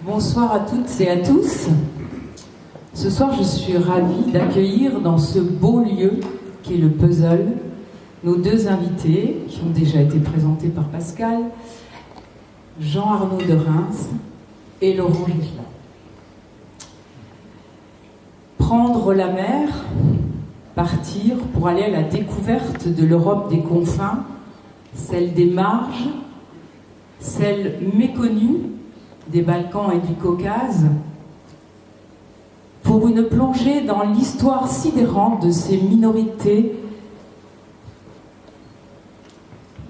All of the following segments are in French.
Bonsoir à toutes et à tous. Ce soir, je suis ravie d'accueillir dans ce beau lieu qui est le Puzzle nos deux invités qui ont déjà été présentés par Pascal, Jean-Arnaud de Reims et Laurent Gichelin. Prendre la mer, partir pour aller à la découverte de l'Europe des confins, celle des marges, celle méconnue des Balkans et du Caucase, pour une plongée dans l'histoire sidérante de ces minorités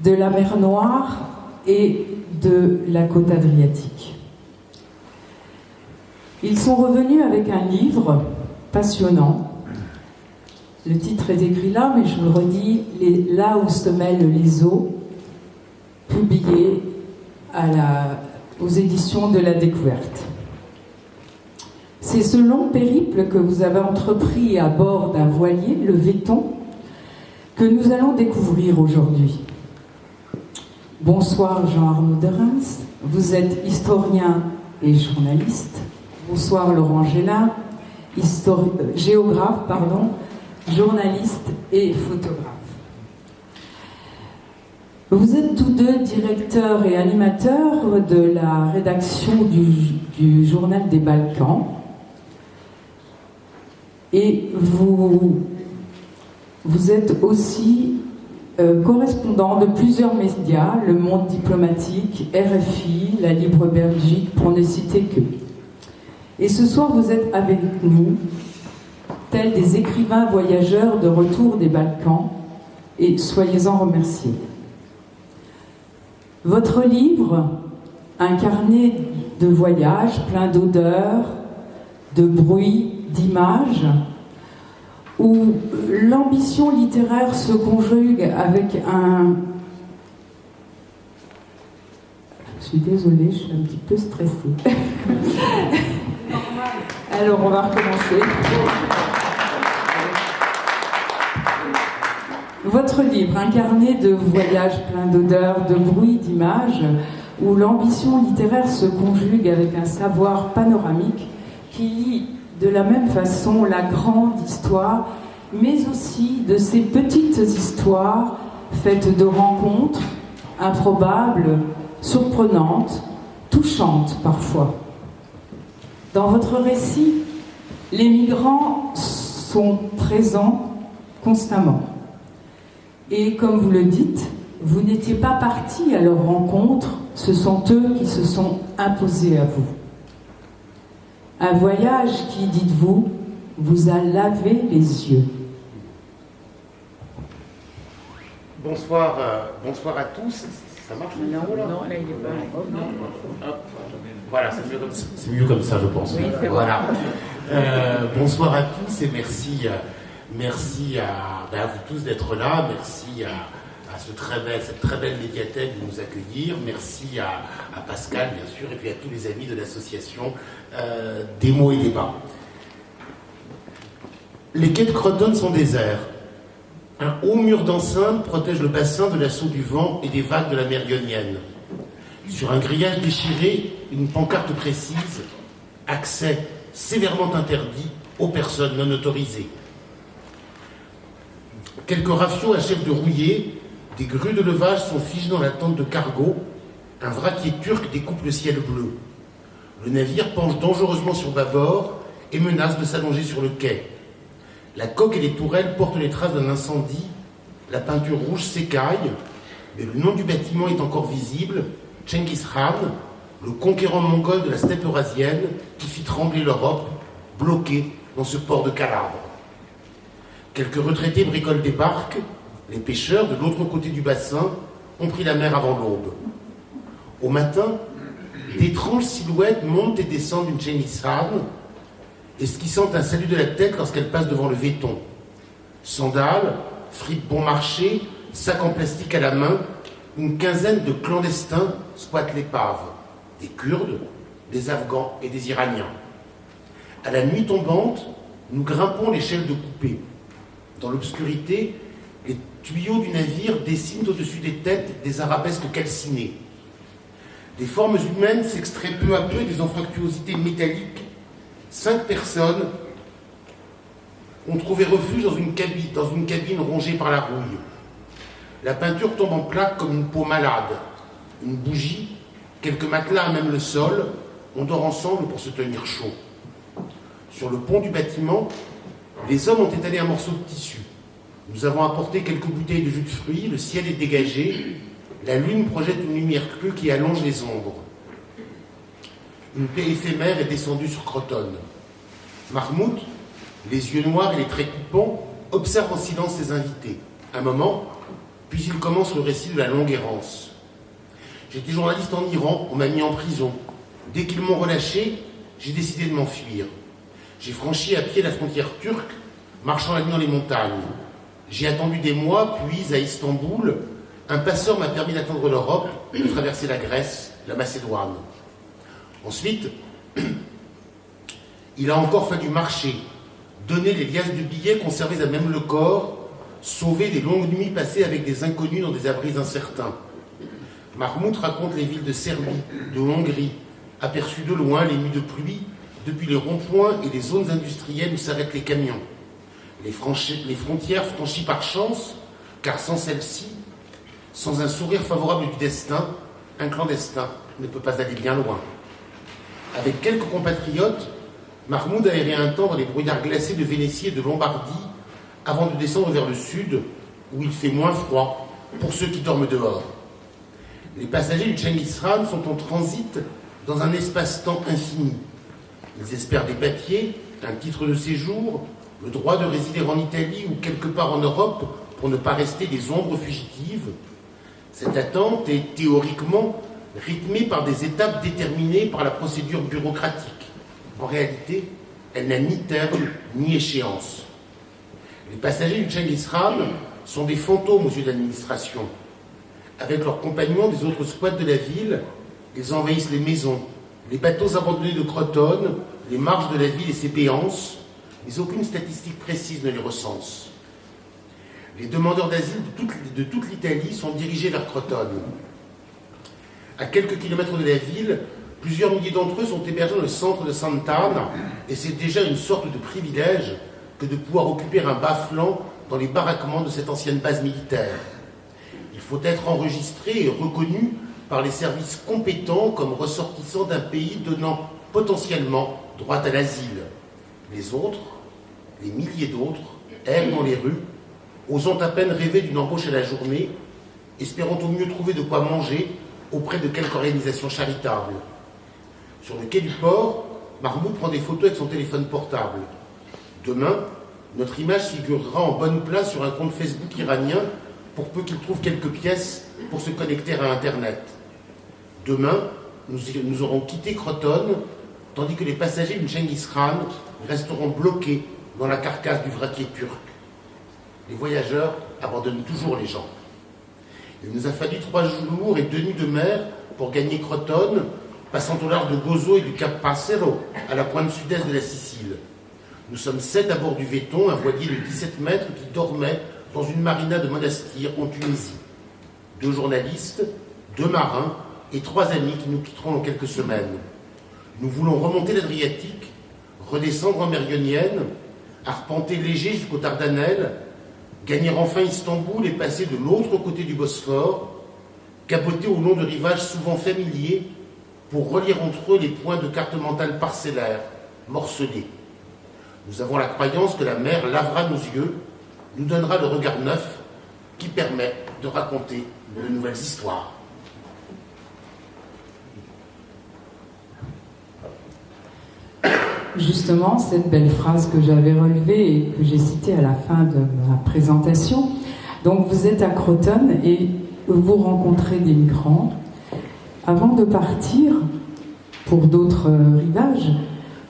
de la mer Noire et de la côte adriatique. Ils sont revenus avec un livre passionnant. Le titre est écrit là, mais je vous le redis, Là où se mêlent les eaux, publié aux éditions de la Découverte. C'est ce long périple que vous avez entrepris à bord d'un voilier, le Véton, que nous allons découvrir aujourd'hui. Bonsoir Jean-Arnaud de Reims, vous êtes historien et journaliste. Bonsoir Laurent Gichelin, géographe, journaliste et photographe. Vous êtes tous deux directeurs et animateurs de la rédaction du Journal des Balkans. Et vous êtes aussi correspondant de plusieurs médias, Le Monde diplomatique, RFI, La Libre Belgique, pour ne citer que. Et ce soir, vous êtes avec nous, tels des écrivains voyageurs de retour des Balkans, et soyez-en remerciés. Votre livre, un carnet de voyage plein d'odeurs, de bruits, d'images, où l'ambition littéraire se conjugue avec un... Je suis désolée, je suis un petit peu stressée. Alors, on va recommencer. Votre livre, un carnet de voyages plein d'odeurs, de bruits, d'images, où l'ambition littéraire se conjugue avec un savoir panoramique qui lie de la même façon la grande histoire, mais aussi de ces petites histoires faites de rencontres improbables, surprenantes, touchantes parfois. Dans votre récit, les migrants sont présents constamment. Et comme vous le dites, vous n'étiez pas partis à leur rencontre, ce sont eux qui se sont imposés à vous. Un voyage qui, dites-vous, vous a lavé les yeux. Bonsoir à tous. Ça marche? Non, là il est pas. Hop. Voilà, c'est mieux comme ça, je pense. Oui, voilà. Bonsoir à tous et merci à vous tous d'être là. Merci à cette très belle médiathèque de nous accueillir. Merci à Pascal, bien sûr, et puis à tous les amis de l'association Des mots et débats. Les quais de Crotone sont déserts. Un haut mur d'enceinte protège le bassin de l'assaut du vent et des vagues de la mer Ionienne. Sur un grillage déchiré, une pancarte précise « Accès sévèrement interdit aux personnes non autorisées ». Quelques rafiaux achèvent de rouiller, des grues de levage sont figées dans la tente de cargo, un vraquier turc découpe le ciel bleu. Le navire penche dangereusement sur bâbord et menace de s'allonger sur le quai. La coque et les tourelles portent les traces d'un incendie, la peinture rouge s'écaille, mais le nom du bâtiment est encore visible, Genghis Khan, le conquérant mongol de la steppe eurasienne qui fit trembler l'Europe, bloquée dans ce port de Calabre. Quelques retraités bricolent des barques, les pêcheurs de l'autre côté du bassin ont pris la mer avant l'aube. Au matin, d'étranges silhouettes montent et descendent d'une Genghis Khan, esquissant un salut de la tête lorsqu'elle passe devant le Véton. Sandales, fripes bon marché, sacs en plastique à la main, une quinzaine de clandestins squattent l'épave. Des Kurdes, des Afghans et des Iraniens. À la nuit tombante, nous grimpons l'échelle de coupée. Dans l'obscurité, les tuyaux du navire dessinent au-dessus des têtes des arabesques calcinées. Des formes humaines s'extraient peu à peu des anfractuosités métalliques. 5 personnes ont trouvé refuge dans une cabine rongée par la rouille. La peinture tombe en plaques comme une peau malade. Une bougie, quelques matelas à même le sol, on dort ensemble pour se tenir chaud. Sur le pont du bâtiment, les hommes ont étalé un morceau de tissu. Nous avons apporté quelques bouteilles de jus de fruits, le ciel est dégagé, la lune projette une lumière crue qui allonge les ombres. Une paix éphémère est descendue sur Crotone. Mahmoud, les yeux noirs et les traits coupants, observe en silence ses invités. Un moment, puis il commence le récit de la longue errance. J'étais journaliste en Iran, on m'a mis en prison. Dès qu'ils m'ont relâché, j'ai décidé de m'enfuir. J'ai franchi à pied la frontière turque, marchant la nuit dans les montagnes. J'ai attendu des mois, puis à Istanbul, un passeur m'a permis d'atteindre l'Europe, de traverser la Grèce, la Macédoine. Ensuite, il a encore fallu marcher, donner les liasses de billets conservés à même le corps, sauver des longues nuits passées avec des inconnus dans des abris incertains. Mahmoud raconte les villes de Serbie, de Hongrie, aperçues de loin les nuits de pluie, depuis les ronds-points et les zones industrielles où s'arrêtent les camions. Les frontières franchies par chance, car sans celle-ci, sans un sourire favorable du destin, un clandestin ne peut pas aller bien loin. Avec quelques compatriotes, Mahmoud a erré un temps dans les brouillards glacés de Vénétie et de Lombardie, avant de descendre vers le sud, où il fait moins froid pour ceux qui dorment dehors. Les passagers du Genghis Khan sont en transit dans un espace-temps infini. Ils espèrent des papiers, un titre de séjour, le droit de résider en Italie ou quelque part en Europe pour ne pas rester des ombres fugitives. Cette attente est théoriquement rythmée par des étapes déterminées par la procédure bureaucratique. En réalité, elle n'a ni terme ni échéance. Les passagers du Genghis Khan sont des fantômes aux yeux de l'administration. Avec leurs compagnons des autres squats de la ville, ils envahissent les maisons, les bateaux abandonnés de Crotone, les marges de la ville et ses béances, mais aucune statistique précise ne les recense. Les demandeurs d'asile de toute l'Italie sont dirigés vers Crotone. À quelques kilomètres de la ville, plusieurs milliers d'entre eux sont hébergés dans le centre de Sant'Anna, et c'est déjà une sorte de privilège que de pouvoir occuper un bas-flanc dans les baraquements de cette ancienne base militaire. Il faut être enregistré et reconnu par les services compétents comme ressortissant d'un pays donnant potentiellement droit à l'asile. Les autres, les milliers d'autres, errent dans les rues, osant à peine rêver d'une embauche à la journée, espérant au mieux trouver de quoi manger auprès de quelque organisation charitable. Sur le quai du port, Mahmoud prend des photos avec son téléphone portable. Demain, notre image figurera en bonne place sur un compte Facebook iranien pour peu qu'il trouve quelques pièces pour se connecter à Internet. Demain, nous aurons quitté Crotone, tandis que les passagers du Genghis Khan resteront bloqués dans la carcasse du vraquier turc. Les voyageurs abandonnent toujours les gens. Il nous a fallu 3 jours et 2 nuits de mer pour gagner Crotone, passant au large de Gozo et du Cap Passero, à la pointe sud-est de la Sicile. Nous sommes 7 à bord du Véton, un voilier de 17 mètres qui dormait dans une marina de Monastir en Tunisie. 2 journalistes, 2 marins et 3 amis qui nous quitteront dans quelques semaines. Nous voulons remonter l'Adriatique, redescendre en mer Ionienne, arpenter léger jusqu'aux Dardanelles, gagner enfin Istanbul et passer de l'autre côté du Bosphore, capoter au long de rivages souvent familiers pour relier entre eux les points de carte mentale parcellaires, morcelés. Nous avons la croyance que la mer lavera nos yeux, nous donnera le regard neuf qui permet de raconter de nouvelles histoires. Justement, cette belle phrase que j'avais relevée et que j'ai citée à la fin de ma présentation. Donc, vous êtes à Crotone et vous rencontrez des migrants. Avant de partir pour d'autres rivages,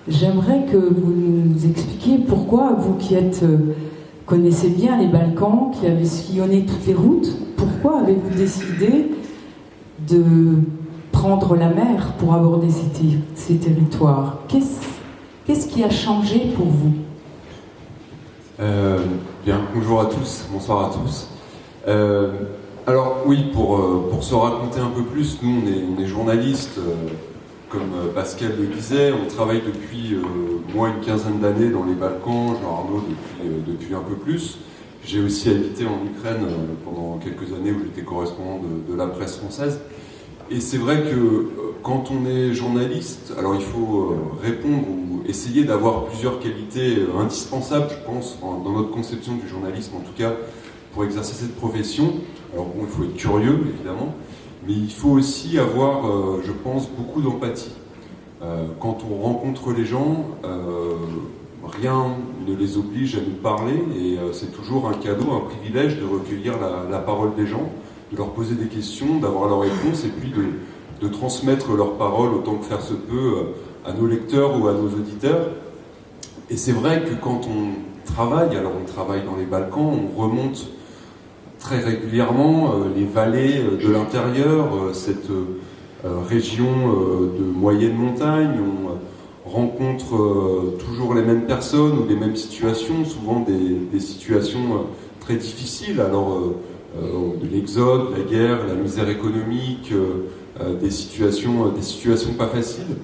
j'aimerais que vous nous expliquiez pourquoi, vous qui connaissez bien les Balkans, qui avez sillonné toutes les routes, pourquoi avez-vous décidé de prendre la mer pour aborder ces territoires ? Qu'est-ce qui a changé pour vous ? Bien, bonjour à tous, bonsoir à tous. Alors oui, pour se raconter un peu plus, nous on est journalistes, comme Pascal le disait, on travaille depuis moi une quinzaine d'années dans les Balkans, Jean-Arnaud depuis un peu plus. J'ai aussi habité en Ukraine pendant quelques années où j'étais correspondant de la presse française. Et c'est vrai que quand on est journaliste, alors il faut répondre ou essayer d'avoir plusieurs qualités indispensables, je pense, dans notre conception du journalisme en tout cas, pour exercer cette profession. Alors bon, il faut être curieux, évidemment, mais il faut aussi avoir, je pense, beaucoup d'empathie. Quand on rencontre les gens, rien ne les oblige à nous parler, et c'est toujours un cadeau, un privilège de recueillir la parole des gens, de leur poser des questions, d'avoir leurs réponses, et puis de transmettre leurs paroles autant que faire se peut à nos lecteurs ou à nos auditeurs. Et c'est vrai que quand on travaille, alors on travaille dans les Balkans, on remonte très régulièrement les vallées de l'intérieur, cette région de moyenne montagne. On rencontre toujours les mêmes personnes ou les mêmes situations, souvent des situations très difficiles. Alors de l'exode, la guerre, la misère économique, des situations pas faciles.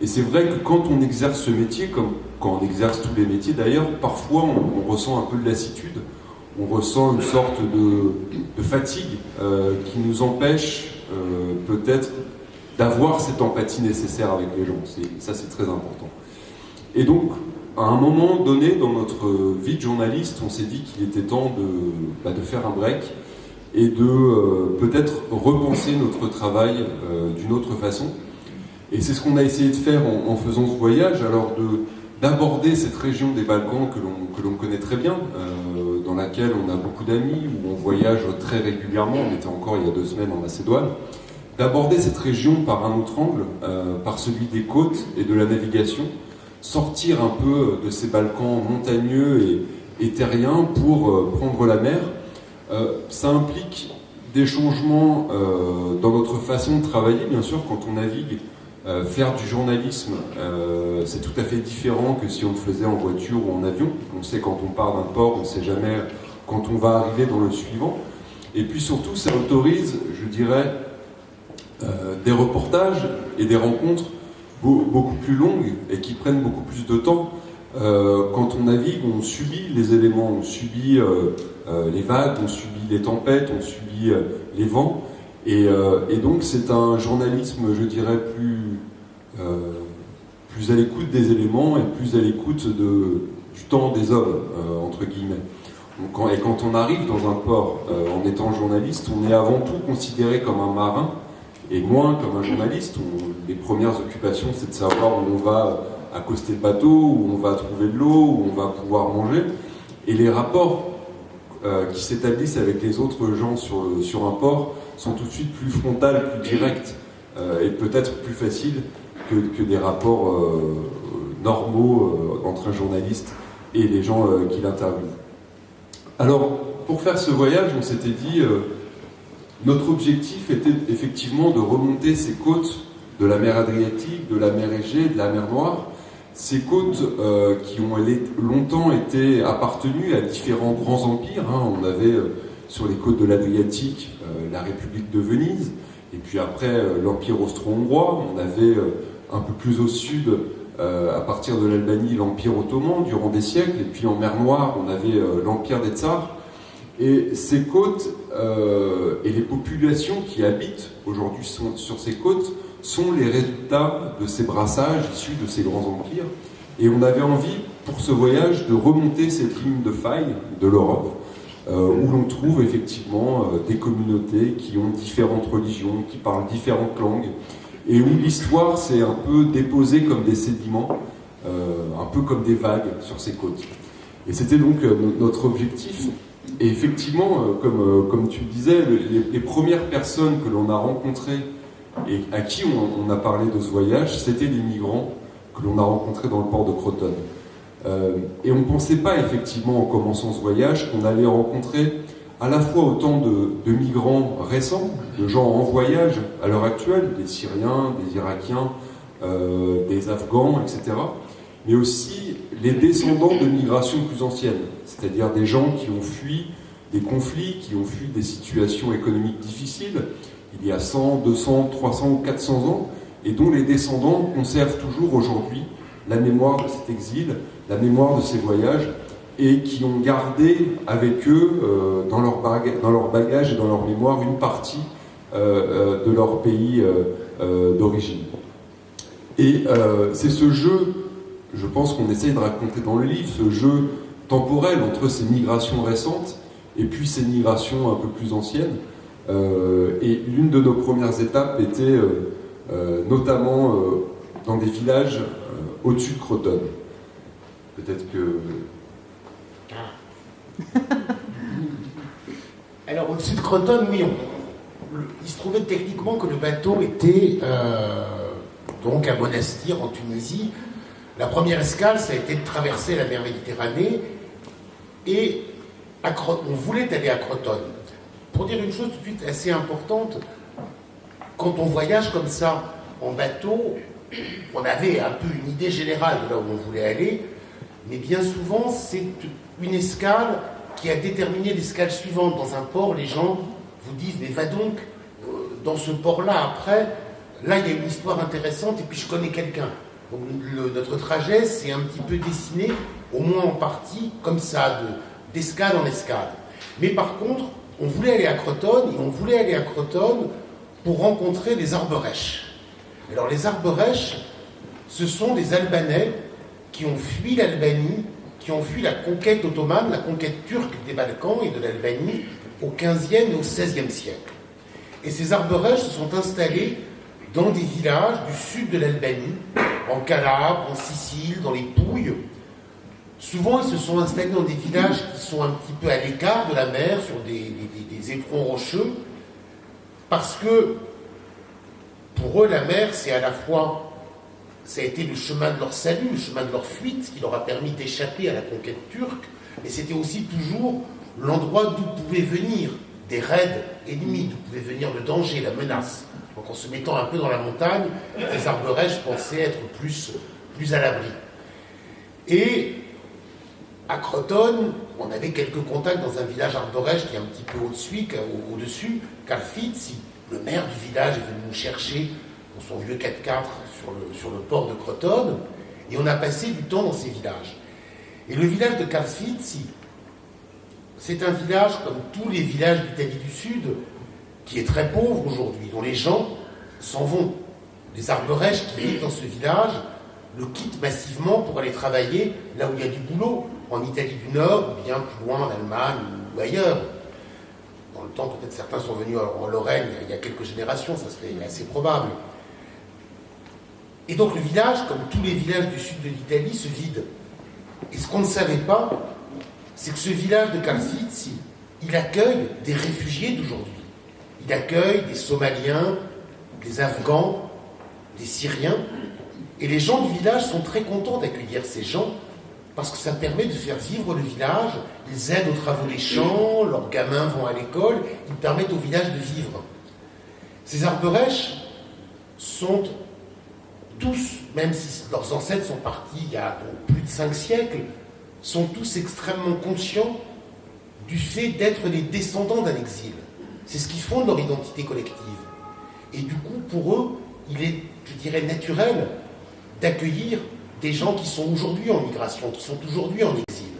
Et c'est vrai que quand on exerce ce métier, comme quand on exerce tous les métiers d'ailleurs, parfois on ressent un peu de lassitude. On ressent une sorte de fatigue qui nous empêche peut-être d'avoir cette empathie nécessaire avec les gens. Ça, c'est très important. Et donc, à un moment donné dans notre vie de journaliste, on s'est dit qu'il était temps de faire un break et de peut-être repenser notre travail d'une autre façon. Et c'est ce qu'on a essayé de faire en faisant ce voyage, alors d'aborder cette région des Balkans que l'on connaît très bien, dans laquelle on a beaucoup d'amis, où on voyage très régulièrement. On était encore il y a 2 semaines en Macédoine. D'aborder cette région par un autre angle, par celui des côtes et de la navigation, sortir un peu de ces Balkans montagneux et terriens pour prendre la mer. Ça implique des changements dans notre façon de travailler, bien sûr, quand on navigue. Faire du journalisme, c'est tout à fait différent que si on le faisait en voiture ou en avion. On sait quand on part d'un port, on ne sait jamais quand on va arriver dans le suivant. Et puis surtout, ça autorise, je dirais, des reportages et des rencontres beaucoup plus longues et qui prennent beaucoup plus de temps. Quand on navigue, on subit les éléments, on subit les vagues, on subit les tempêtes, on subit les vents. Et donc c'est un journalisme, je dirais, plus à l'écoute des éléments et plus à l'écoute du temps des hommes, entre guillemets. Donc, et quand on arrive dans un port en étant journaliste, on est avant tout considéré comme un marin et moins comme un journaliste. Les premières occupations, c'est de savoir où on va accoster le bateau, où on va trouver de l'eau, où on va pouvoir manger. Et les rapports qui s'établissent avec les autres gens sur un port sont tout de suite plus frontales, plus directes et peut-être plus faciles que des rapports normaux entre un journaliste et les gens qui l'interviewent. Alors, pour faire ce voyage, on s'était dit, notre objectif était effectivement de remonter ces côtes de la mer Adriatique, de la mer Égée, de la mer Noire, ces côtes qui ont longtemps été appartenues à différents grands empires. On avait sur les côtes de l'Adriatique la République de Venise, et puis après l'Empire austro-hongrois. On avait un peu plus au sud, à partir de l'Albanie, l'Empire ottoman durant des siècles, et puis en mer Noire, on avait l'Empire des Tsars. Et ces côtes et les populations qui habitent aujourd'hui sur ces côtes sont les résultats de ces brassages issus de ces grands empires. Et on avait envie, pour ce voyage, de remonter cette ligne de faille de l'Europe, où l'on trouve effectivement des communautés qui ont différentes religions, qui parlent différentes langues, et où l'histoire s'est un peu déposée comme des sédiments, un peu comme des vagues sur ces côtes. Et c'était donc notre objectif. Et effectivement, comme tu le disais, les premières personnes que l'on a rencontrées et à qui on a parlé de ce voyage, c'était des migrants que l'on a rencontrés dans le port de Crotone. Et on ne pensait pas effectivement en commençant ce voyage qu'on allait rencontrer à la fois autant de migrants récents, de gens en voyage à l'heure actuelle, des Syriens, des Irakiens, des Afghans, etc., mais aussi les descendants de migrations plus anciennes, c'est-à-dire des gens qui ont fui des conflits, qui ont fui des situations économiques difficiles, il y a 100, 200, 300 ou 400 ans, et dont les descendants conservent toujours aujourd'hui la mémoire de cet exil, la mémoire de ces voyages, et qui ont gardé avec eux, dans leur bagage et dans leur mémoire, une partie de leur pays d'origine. Et c'est ce jeu, je pense qu'on essaye de raconter dans le livre, ce jeu temporel entre ces migrations récentes et puis ces migrations un peu plus anciennes. Et l'une de nos premières étapes était notamment dans des villages au-dessus de Crotone. Peut-être que... Alors, au-dessus de Crotone, oui, il se trouvait techniquement que le bateau était donc à Monastir, en Tunisie. La première escale, ça a été de traverser la mer Méditerranée, et on voulait aller à Crotone. Pour dire une chose tout de suite assez importante, quand on voyage comme ça, en bateau, on avait un peu une idée générale de là où on voulait aller, mais bien souvent, c'est une escale qui a déterminé l'escale suivante. Dans un port, les gens vous disent « mais va donc dans ce port-là après, là il y a une histoire intéressante et puis je connais quelqu'un ». Donc notre trajet s'est un petit peu dessiné, au moins en partie, comme ça, d'escale en escale. Mais par contre, on voulait aller à Crotone, et on voulait aller à Crotone pour rencontrer des Arberèches. Alors les Arberèches, ce sont des Albanais qui ont fui l'Albanie, qui ont fui la conquête ottomane, la conquête turque des Balkans et de l'Albanie au XVe et au XVIe siècle. Et ces Arberèches se sont installés dans des villages du sud de l'Albanie, en Calabre, en Sicile, dans les Pouilles. Souvent, ils se sont installés dans des villages qui sont un petit peu à l'écart de la mer, sur des éperons rocheux, parce que pour eux, la mer, c'est à la fois, ça a été le chemin de leur salut, le chemin de leur fuite, ce qui leur a permis d'échapper à la conquête turque, mais c'était aussi toujours l'endroit d'où pouvaient venir des raids ennemis, d'où pouvait venir le danger, la menace. Donc en se mettant un peu dans la montagne, les Arberèches pensaient être plus à l'abri. Et à Crotone, on avait quelques contacts dans un village arborèche qui est un petit peu au-dessus, Calfizzi. Le maire du village est venu nous chercher dans son vieux 4x4 sur le port de Crotone, et on a passé du temps dans ces villages. Et le village de Calfizzi, c'est un village comme tous les villages d'Italie du Sud, qui est très pauvre aujourd'hui, dont les gens s'en vont. Les Arberèches qui vivent dans ce village le quittent massivement pour aller travailler là où il y a du boulot, en Italie du Nord, ou bien plus loin en Allemagne ou ailleurs. Dans le temps, peut-être certains sont venus en Lorraine il y a quelques générations, ça serait assez probable. Et donc le village, comme tous les villages du sud de l'Italie, se vide. Et ce qu'on ne savait pas, c'est que ce village de Calfizzi, il accueille des réfugiés d'aujourd'hui. Il accueille des Somaliens, des Afghans, des Syriens. Et les gens du village sont très contents d'accueillir ces gens parce que ça permet de faire vivre le village. Ils aident aux travaux des champs, leurs gamins vont à l'école, ils permettent au village de vivre. Ces Arberèches sont tous, même si leurs ancêtres sont partis il y a plus de 5 siècles, sont tous extrêmement conscients du fait d'être les descendants d'un exil. C'est ce qui fonde leur identité collective. Et du coup, pour eux, il est, je dirais, naturel d'accueillir des gens qui sont aujourd'hui en migration, qui sont aujourd'hui en exil.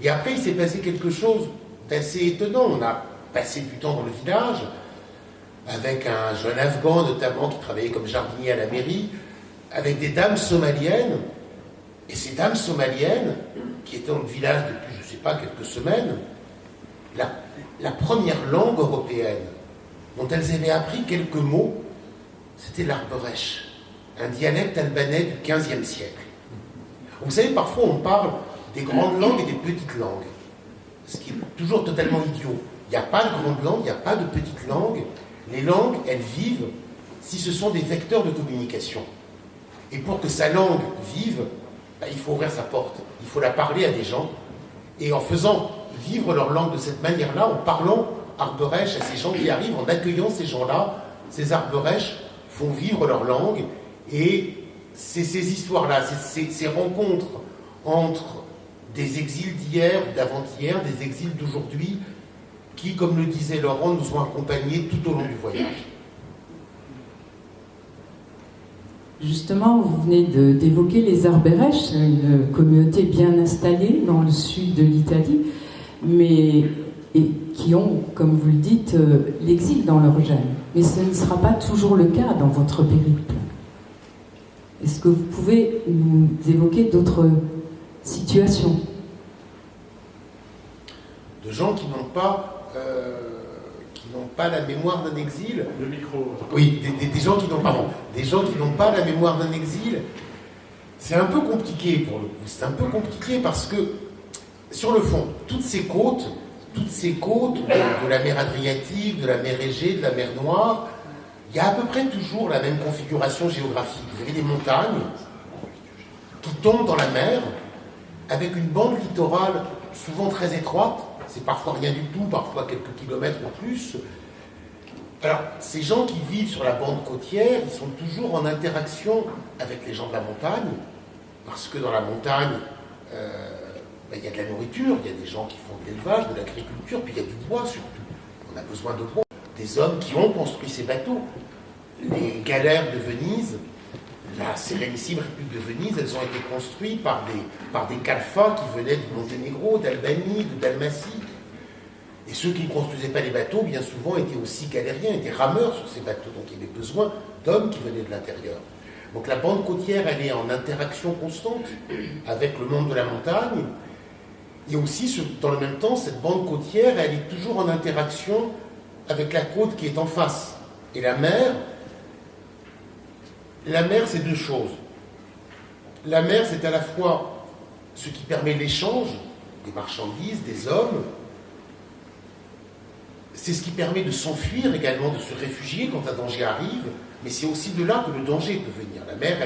Et après, il s'est passé quelque chose d'assez étonnant. On a passé du temps dans le village, avec un jeune Afghan notamment qui travaillait comme jardinier à la mairie, avec des dames somaliennes. Et ces dames somaliennes, qui étaient dans le village depuis, je ne sais pas, quelques semaines, la première langue européenne dont elles avaient appris quelques mots, c'était l'arberèche, un dialecte albanais du XVe siècle. Vous savez, parfois on parle des grandes langues et des petites langues, ce qui est toujours totalement idiot. Il n'y a pas de grandes langues, il n'y a pas de petites langues. Les langues, elles vivent si ce sont des vecteurs de communication. Et pour que sa langue vive, il faut ouvrir sa porte, il faut la parler à des gens. Et en faisant vivre leur langue de cette manière-là, en parlant arberèche à ces gens qui arrivent, en accueillant ces gens-là, ces arberèches font vivre leur langue. Et c'est ces histoires-là, ces rencontres entre des exils d'hier, d'avant-hier, des exils d'aujourd'hui, qui, comme le disait Laurent, nous ont accompagnés tout au long du voyage. Justement, vous venez d'évoquer les Arbëresh, une communauté bien installée dans le sud de l'Italie, mais qui ont, comme vous le dites, l'exil dans leur gène. Mais ce ne sera pas toujours le cas dans votre périple. Est-ce que vous pouvez nous évoquer d'autres situations? De gens qui n'ont pas la mémoire d'un exil. Le micro. Oui, des gens qui n'ont pas la mémoire d'un exil. C'est un peu compliqué pour le coup. C'est un peu compliqué parce que, sur le fond, toutes ces côtes de la mer Adriatique, de la mer Égée, de la mer Noire, il y a à peu près toujours la même configuration géographique. Vous avez des montagnes qui tombent dans la mer avec une bande littorale souvent très étroite. C'est parfois rien du tout, parfois quelques kilomètres ou plus. Alors, ces gens qui vivent sur la bande côtière, ils sont toujours en interaction avec les gens de la montagne, parce que dans la montagne, il y a de la nourriture, il y a des gens qui font de l'élevage, de l'agriculture, puis il y a du bois surtout. On a besoin de bois. Des hommes qui ont construit ces bateaux. Les galères de Venise, la Sérénissime République de Venise, elles ont été construites par des calfas qui venaient du Monténégro, d'Albanie, de Dalmatie. Et ceux qui ne construisaient pas les bateaux, bien souvent, étaient aussi galériens, étaient rameurs sur ces bateaux. Donc il y avait besoin d'hommes qui venaient de l'intérieur. Donc la bande côtière, elle est en interaction constante avec le monde de la montagne. Et aussi, dans le même temps, cette bande côtière, elle est toujours en interaction avec la côte qui est en face. Et la mer, c'est deux choses. La mer, c'est à la fois ce qui permet l'échange des marchandises, des hommes. C'est ce qui permet de s'enfuir également, de se réfugier quand un danger arrive. Mais c'est aussi de là que le danger peut venir. La mer,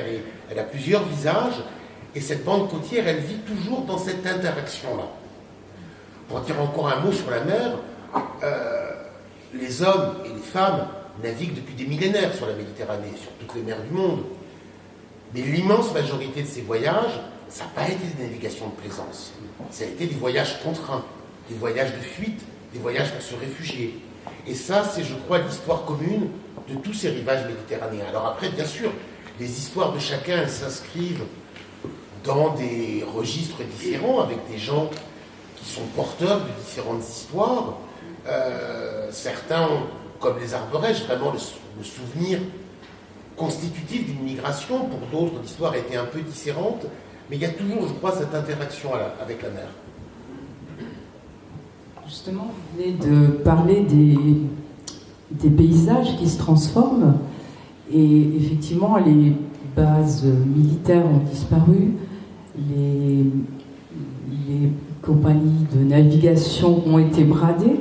elle a plusieurs visages. Et cette bande côtière, elle vit toujours dans cette interaction-là. Pour dire encore un mot sur la mer, les hommes et les femmes naviguent depuis des millénaires sur la Méditerranée, sur toutes les mers du monde. Mais l'immense majorité de ces voyages, ça n'a pas été des navigations de plaisance. Ça a été des voyages contraints, des voyages de fuite, des voyages pour se réfugier. Et ça, c'est, je crois, l'histoire commune de tous ces rivages méditerranéens. Alors après, bien sûr, les histoires de chacun, elles s'inscrivent dans des registres différents, avec des gens qui sont porteurs de différentes histoires. Certains ont, comme les Arbëresh, vraiment le souvenir constitutif d'une migration. Pour d'autres, l'histoire a été un peu différente. Mais il y a toujours, je crois, cette interaction avec la mer. Justement, vous venez de parler des paysages qui se transforment. Et effectivement, les bases militaires ont disparu. Les compagnies de navigation ont été bradées.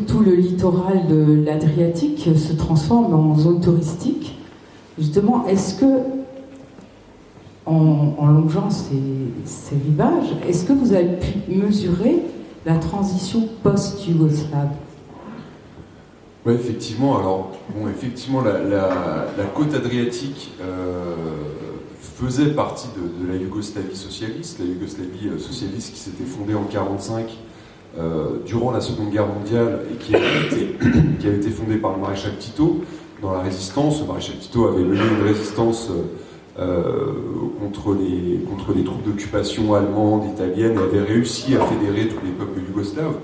Tout le littoral de l'Adriatique se transforme en zone touristique. Justement, est-ce que, en longeant ces rivages, est-ce que vous avez pu mesurer la transition post-yougoslave? Oui, effectivement. Alors, effectivement, la côte adriatique faisait partie de la Yougoslavie socialiste, qui s'était fondée en 1945 durant la Seconde Guerre mondiale et qui avait été fondée par le maréchal Tito dans la résistance. Le maréchal Tito avait mené une résistance contre les troupes d'occupation allemandes, italiennes, et avait réussi à fédérer tous les peuples yougoslaves.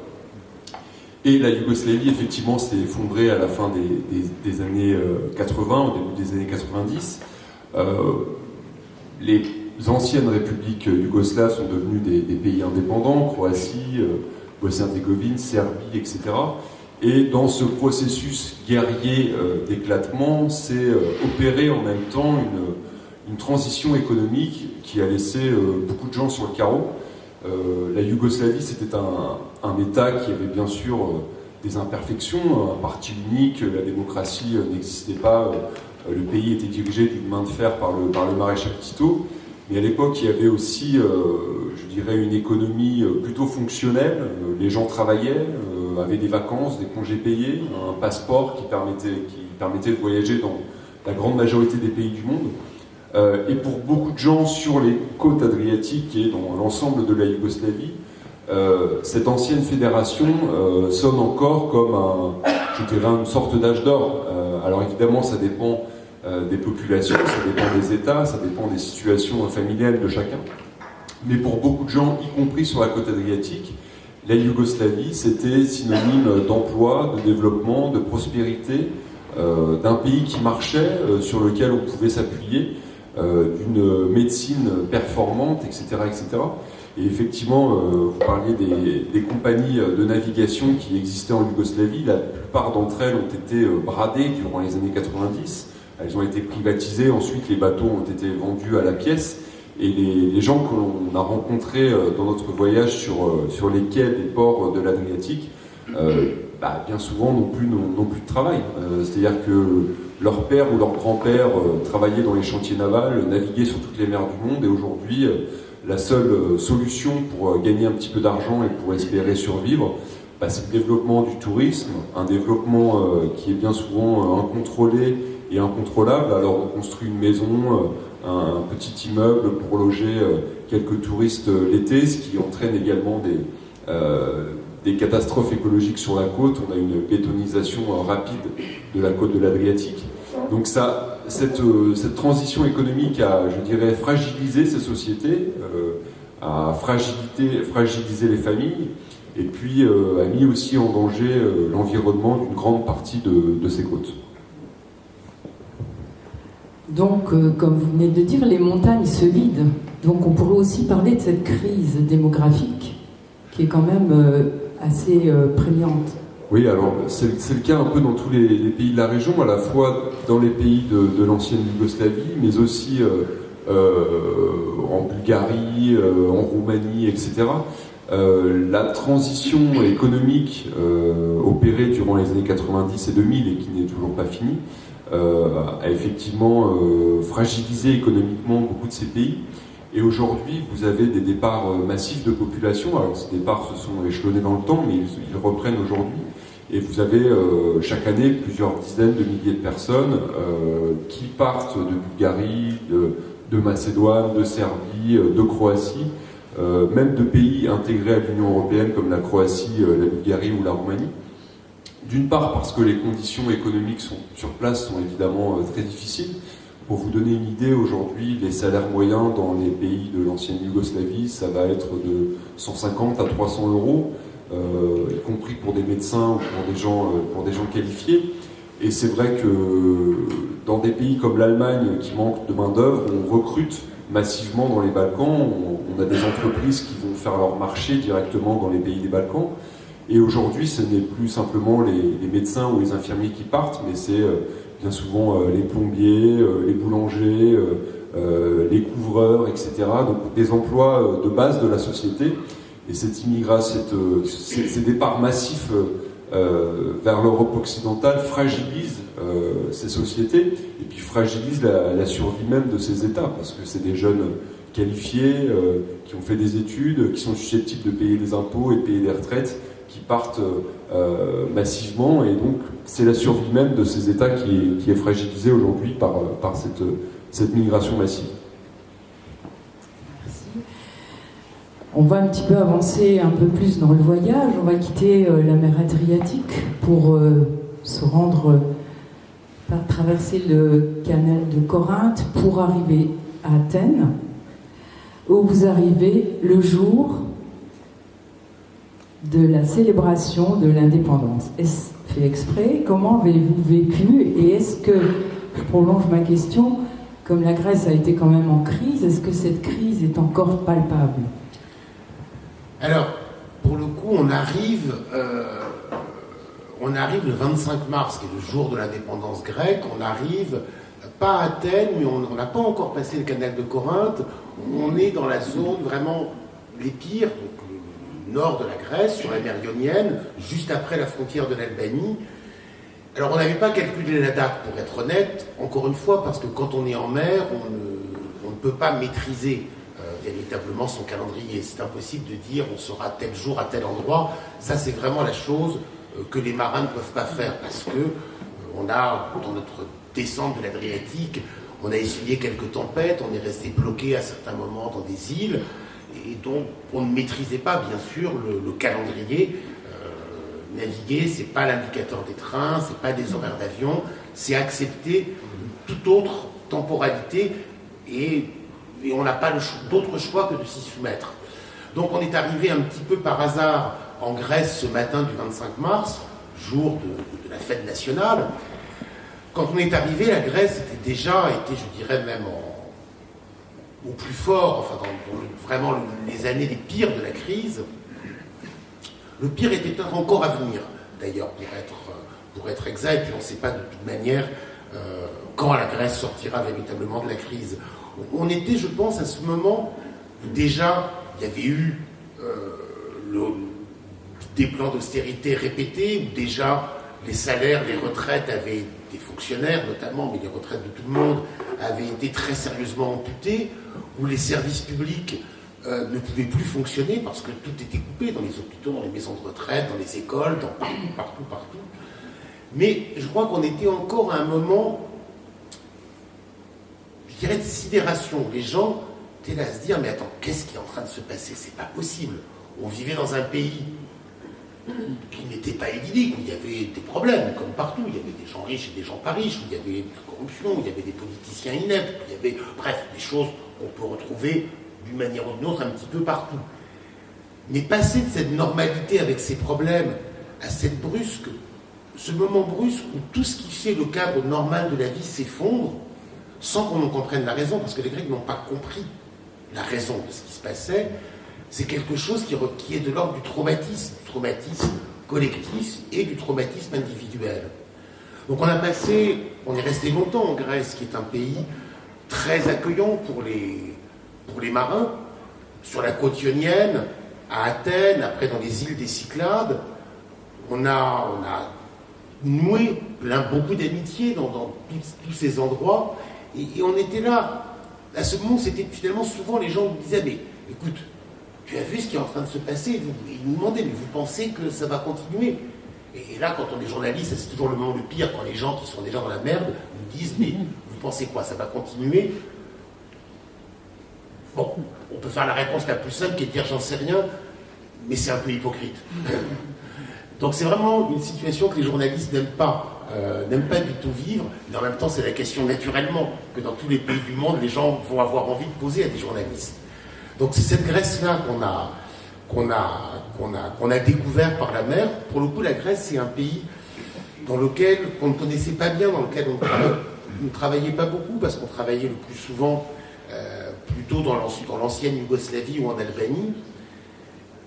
Et la Yougoslavie, effectivement, s'est effondrée à la fin des années 80, au début des années 90. Les anciennes républiques yougoslaves sont devenues des pays indépendants, Croatie, Bosnie-Herzégovine, Serbie, etc. Et dans ce processus guerrier d'éclatement, s'est opéré en même temps une transition économique qui a laissé beaucoup de gens sur le carreau. La Yougoslavie, c'était un État qui avait bien sûr des imperfections, un parti unique, la démocratie n'existait pas, le pays était dirigé d'une main de fer par le maréchal Tito, mais à l'époque il y avait aussi, je dirais, une économie plutôt fonctionnelle, les gens travaillaient, avaient des vacances, des congés payés, un passeport qui permettait de voyager dans la grande majorité des pays du monde. Et pour beaucoup de gens sur les côtes adriatiques et dans l'ensemble de la Yougoslavie, cette ancienne fédération sonne encore comme une sorte d'âge d'or. Alors évidemment, ça dépend des populations, ça dépend des États, ça dépend des situations familiales de chacun. Mais pour beaucoup de gens, y compris sur la côte adriatique, la Yougoslavie, c'était synonyme d'emploi, de développement, de prospérité, d'un pays qui marchait, sur lequel on pouvait s'appuyer, d'une médecine performante, etc., etc. Et effectivement, vous parliez des compagnies de navigation qui existaient en Yougoslavie. La plupart d'entre elles ont été bradées durant les années 90. Elles ont été privatisées. Ensuite, les bateaux ont été vendus à la pièce. Et les gens qu'on a rencontrés dans notre voyage sur les quais des ports de l'Adriatique, bien souvent n'ont plus de travail. C'est-à-dire que leur père ou leur grand-père travaillaient dans les chantiers navals, naviguaient sur toutes les mers du monde, et aujourd'hui, la seule solution pour gagner un petit peu d'argent et pour espérer survivre, c'est le développement du tourisme, un développement qui est bien souvent incontrôlé et incontrôlable. Alors on construit une maison, un petit immeuble pour loger quelques touristes l'été, ce qui entraîne également des catastrophes écologiques sur la côte. On a une bétonisation rapide de la côte de l'Adriatique. Donc cette transition économique a, je dirais, fragilisé ces sociétés, a fragilisé les familles, et puis a mis aussi en danger l'environnement d'une grande partie de ces côtes. Donc, comme vous venez de dire, les montagnes se vident. Donc on pourrait aussi parler de cette crise démographique qui est quand même assez prégnante. Oui, alors c'est le cas un peu dans tous les pays de la région, à la fois dans les pays de l'ancienne Yougoslavie, mais aussi en Bulgarie, en Roumanie, etc. La transition économique opérée durant les années 90 et 2000 et qui n'est toujours pas finie a effectivement fragilisé économiquement beaucoup de ces pays. Et aujourd'hui, vous avez des départs massifs de population. Alors ces départs se sont échelonnés dans le temps, mais ils reprennent aujourd'hui. Et vous avez chaque année plusieurs dizaines de milliers de personnes qui partent de Bulgarie, de Macédoine, de Serbie, de Croatie, même de pays intégrés à l'Union européenne comme la Croatie, la Bulgarie ou la Roumanie. D'une part parce que les conditions économiques sur place sont évidemment très difficiles. Pour vous donner une idée, aujourd'hui, les salaires moyens dans les pays de l'ancienne Yougoslavie, ça va être de 150 à 300 euros, y compris pour des médecins ou pour des gens qualifiés. Et c'est vrai que dans des pays comme l'Allemagne qui manquent de main-d'œuvre, on recrute massivement dans les Balkans. On a des entreprises qui vont faire leur marché directement dans les pays des Balkans. Et aujourd'hui, ce n'est plus simplement les médecins ou les infirmiers qui partent, mais c'est bien souvent les plombiers, les boulangers, les couvreurs, etc. Donc des emplois de base de la société. Et cette immigration, ces départs massifs vers l'Europe occidentale fragilisent ces sociétés et puis fragilisent la survie même de ces États, parce que c'est des jeunes qualifiés, qui ont fait des études, qui sont susceptibles de payer des impôts et de payer des retraites, qui partent massivement, et donc c'est la survie même de ces États qui est fragilisée aujourd'hui par cette migration massive. Merci. On va un petit peu avancer un peu plus dans le voyage. On va quitter la mer Adriatique pour se rendre, traverser le canal de Corinthe pour arriver à Athènes, où vous arrivez le jour de la célébration de l'indépendance. Est-ce fait exprès? Comment avez-vous vécu? Et est-ce que, je prolonge ma question, comme la Grèce a été quand même en crise, est-ce que cette crise est encore palpable? Alors, pour le coup, on arrive le 25 mars, qui est le jour de l'indépendance grecque. On arrive, pas à Athènes, mais on n'a pas encore passé le canal de Corinthe. On est dans la zone vraiment l'Épire, donc le nord de la Grèce, sur la mer Ionienne, juste après la frontière de l'Albanie. Alors, on n'avait pas calculé la date, pour être honnête, encore une fois, parce que quand on est en mer, on ne peut pas maîtriser véritablement son calendrier. C'est impossible de dire on sera tel jour à tel endroit. Ça, c'est vraiment la chose que les marins ne peuvent pas faire, parce que on a, dans notre descente de l'Adriatique, on a essuyé quelques tempêtes, on est resté bloqué à certains moments dans des îles, et dont on ne maîtrisait pas, bien sûr, le calendrier. Naviguer, c'est pas l'indicateur des trains, c'est pas des horaires d'avion, c'est accepter toute autre temporalité et on n'a pas d'autre choix que de s'y soumettre. Donc on est arrivé un petit peu par hasard en Grèce ce matin du 25 mars, jour de la fête nationale. Quand on est arrivé, la Grèce était, je dirais même au plus fort, enfin dans vraiment les années les pires de la crise. Le pire était peut-être encore à venir, d'ailleurs, pour être exact, et puis on ne sait pas de toute manière quand la Grèce sortira véritablement de la crise. On était, je pense, à ce moment où déjà il y avait eu des plans d'austérité répétés, où déjà les salaires, les retraites des fonctionnaires notamment, mais les retraites de tout le monde, avaient été très sérieusement amputées, où les services publics ne pouvaient plus fonctionner parce que tout était coupé dans les hôpitaux, dans les maisons de retraite, dans les écoles, partout. Mais je crois qu'on était encore à un moment, je dirais, de sidération. Les gens étaient là à se dire, mais attends, qu'est-ce qui est en train de se passer? C'est pas possible. On vivait dans un pays qui n'était pas idyllique, où il y avait des problèmes, comme partout. Il y avait des gens riches et des gens pas riches, où il y avait de la corruption, où il y avait des politiciens ineptes, où il y avait, bref, des choses qu'on peut retrouver d'une manière ou d'une autre un petit peu partout. Mais passer de cette normalité avec ses problèmes à ce moment brusque où tout ce qui fait le cadre normal de la vie s'effondre, sans qu'on en comprenne la raison, parce que les Grecs n'ont pas compris la raison de ce qui se passait, c'est quelque chose qui est de l'ordre du traumatisme collectif et du traumatisme individuel. Donc on est resté longtemps en Grèce, qui est un pays très accueillant pour les marins, sur la côte ionienne, à Athènes, après dans les îles des Cyclades. On a noué beaucoup d'amitié dans tous ces endroits, et on était là. À ce moment, c'était finalement souvent les gens nous disaient, mais écoute, tu as vu ce qui est en train de se passer? Ils nous demandaient, mais vous pensez que ça va continuer? Et là, quand on est journaliste, c'est toujours le moment le pire, quand les gens qui sont déjà dans la merde nous disent, mais vous pensez quoi? Ça va continuer? Bon, on peut faire la réponse la plus simple qui est de dire j'en sais rien, mais c'est un peu hypocrite. Donc c'est vraiment une situation que les journalistes n'aiment pas du tout vivre, mais en même temps c'est la question naturellement que dans tous les pays du monde, les gens vont avoir envie de poser à des journalistes. Donc c'est cette Grèce-là qu'on a découvert par la mer. Pour le coup, la Grèce, c'est un pays dans lequel on ne connaissait pas bien, dans lequel on ne travaillait pas beaucoup, parce qu'on travaillait le plus souvent plutôt dans l'ancienne Yougoslavie ou en Albanie.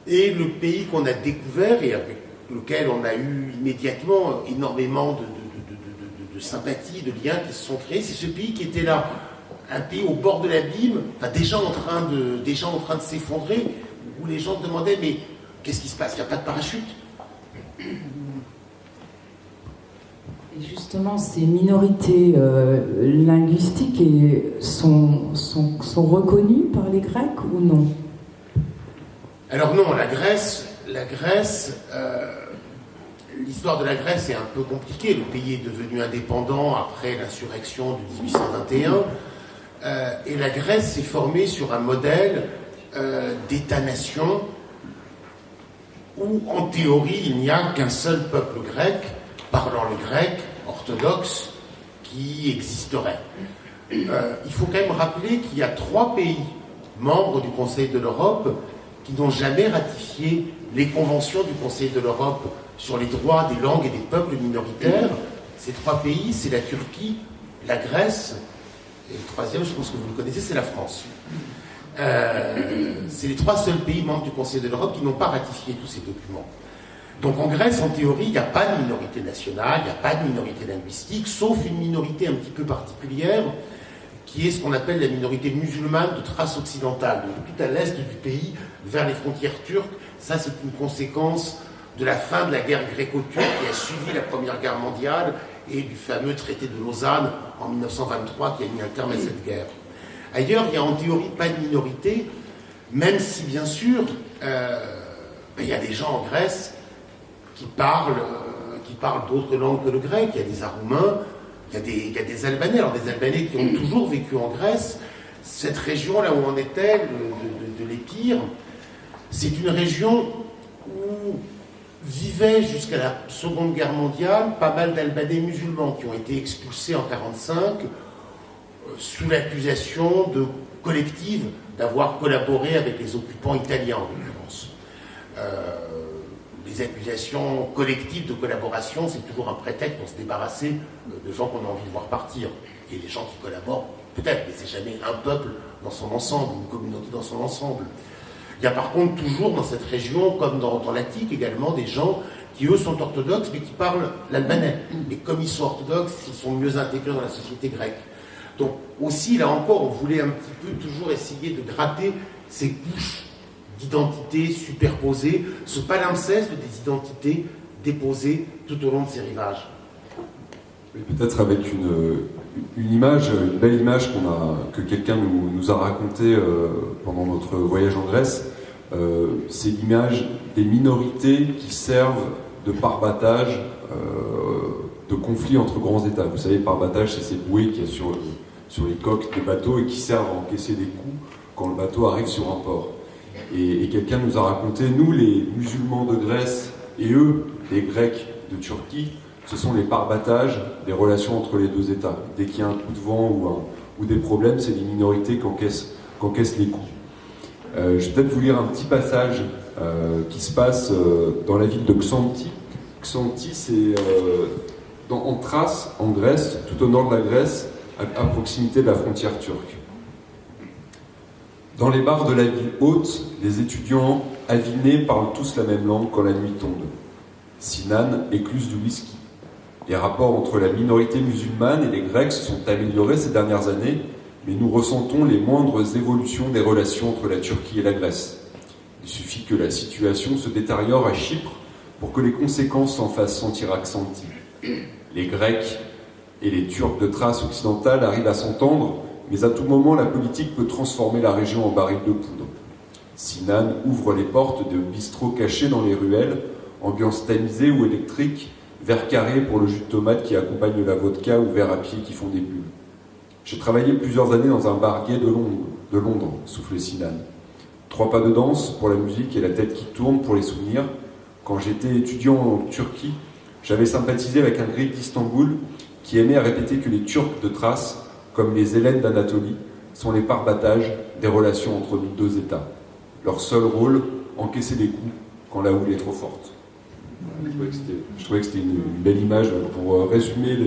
Et le pays qu'on a découvert et avec lequel on a eu immédiatement énormément de sympathie, de liens qui se sont créés, c'est ce pays qui était là, un pays au bord de l'abîme, enfin, déjà en train de s'effondrer, où les gens se demandaient, mais qu'est-ce qui se passe? Il n'y a pas de parachute? Et justement, ces minorités linguistiques sont reconnues par les Grecs ou non? Alors non, la Grèce, l'histoire de la Grèce est un peu compliquée. Le pays est devenu indépendant après l'insurrection de 1821. Et la Grèce s'est formée sur un modèle d'État-nation où, en théorie, il n'y a qu'un seul peuple grec, parlant le grec, orthodoxe, qui existerait. Il faut quand même rappeler qu'il y a 3 pays membres du Conseil de l'Europe qui n'ont jamais ratifié les conventions du Conseil de l'Europe sur les droits des langues et des peuples minoritaires. Ces 3 pays, c'est la Turquie, la Grèce, et le troisième, je pense que vous le connaissez, c'est la France. C'est les 3 seuls pays membres du Conseil de l'Europe qui n'ont pas ratifié tous ces documents. Donc en Grèce, en théorie, il n'y a pas de minorité nationale, il n'y a pas de minorité linguistique, sauf une minorité un petit peu particulière, qui est ce qu'on appelle la minorité musulmane de Thrace occidentale, donc tout à l'est du pays, vers les frontières turques. Ça, c'est une conséquence de la fin de la guerre gréco-turque qui a suivi la Première Guerre mondiale et du fameux traité de Lausanne en 1923 qui a mis un terme à cette guerre. Ailleurs, il n'y a en théorie pas de minorité, même si, bien sûr, il y a des gens en Grèce qui parlent d'autres langues que le grec. Il y a des Aroumains, il y a des Albanais. Alors des Albanais qui ont toujours vécu en Grèce. Cette région, là où on était, de de l'Épire. C'est une région où vivaient jusqu'à la Seconde Guerre mondiale pas mal d'Albanais musulmans qui ont été expulsés en 1945 sous l'accusation de collective d'avoir collaboré avec les occupants italiens en l'occurrence. Les accusations collectives de collaboration, c'est toujours un prétexte pour se débarrasser de gens qu'on a envie de voir partir. Et les gens qui collaborent, peut-être, mais c'est jamais un peuple dans son ensemble, une communauté dans son ensemble. Il y a par contre toujours dans cette région, comme dans l'Attique également, des gens qui eux sont orthodoxes mais qui parlent l'albanais. Et comme ils sont orthodoxes, ils sont mieux intégrés dans la société grecque. Donc aussi, là encore, on voulait un petit peu toujours essayer de gratter ces couches d'identités superposées, ce palimpseste des identités déposées tout au long de ces rivages. Oui, peut-être avec une image, une belle image que quelqu'un nous a racontée pendant notre voyage en Grèce, c'est l'image des minorités qui servent de parbattage de conflits entre grands États. Vous savez, parbattage, c'est ces bouées qu'il y a sur les coques des bateaux et qui servent à encaisser des coups quand le bateau arrive sur un port. Et quelqu'un nous a raconté, nous les musulmans de Grèce et eux, les Grecs de Turquie, ce sont les parbattages des relations entre les deux États. Dès qu'il y a un coup de vent ou des problèmes, c'est les minorités qui encaissent les coups. Je vais peut-être vous lire un petit passage qui se passe dans la ville de Xanthi. Xanthi, c'est en Thrace, en Grèce, tout au nord de la Grèce, à proximité de la frontière turque. Dans les bars de la ville haute, les étudiants avinés parlent tous la même langue quand la nuit tombe. Sinan écluse du whisky. Les rapports entre la minorité musulmane et les Grecs se sont améliorés ces dernières années, mais nous ressentons les moindres évolutions des relations entre la Turquie et la Grèce. Il suffit que la situation se détériore à Chypre pour que les conséquences s'en fassent sentir à Xanthi. Les Grecs et les Turcs de Thrace occidentale arrivent à s'entendre, mais à tout moment, la politique peut transformer la région en baril de poudre. Sinan ouvre les portes de bistrots cachés dans les ruelles, ambiance tamisée ou électrique, verre carré pour le jus de tomate qui accompagne la vodka ou verre à pied qui font des bulles. J'ai travaillé plusieurs années dans un bar gay de Londres, souffle Sinan. 3 pas de danse pour la musique et la tête qui tourne pour les souvenirs. Quand j'étais étudiant en Turquie, j'avais sympathisé avec un grec d'Istanbul qui aimait à répéter que les Turcs de Thrace, comme les Hellènes d'Anatolie, sont les parbattages des relations entre nos deux États. Leur seul rôle, encaisser des coups quand la houle est trop forte. Je trouvais que c'était une belle image pour résumer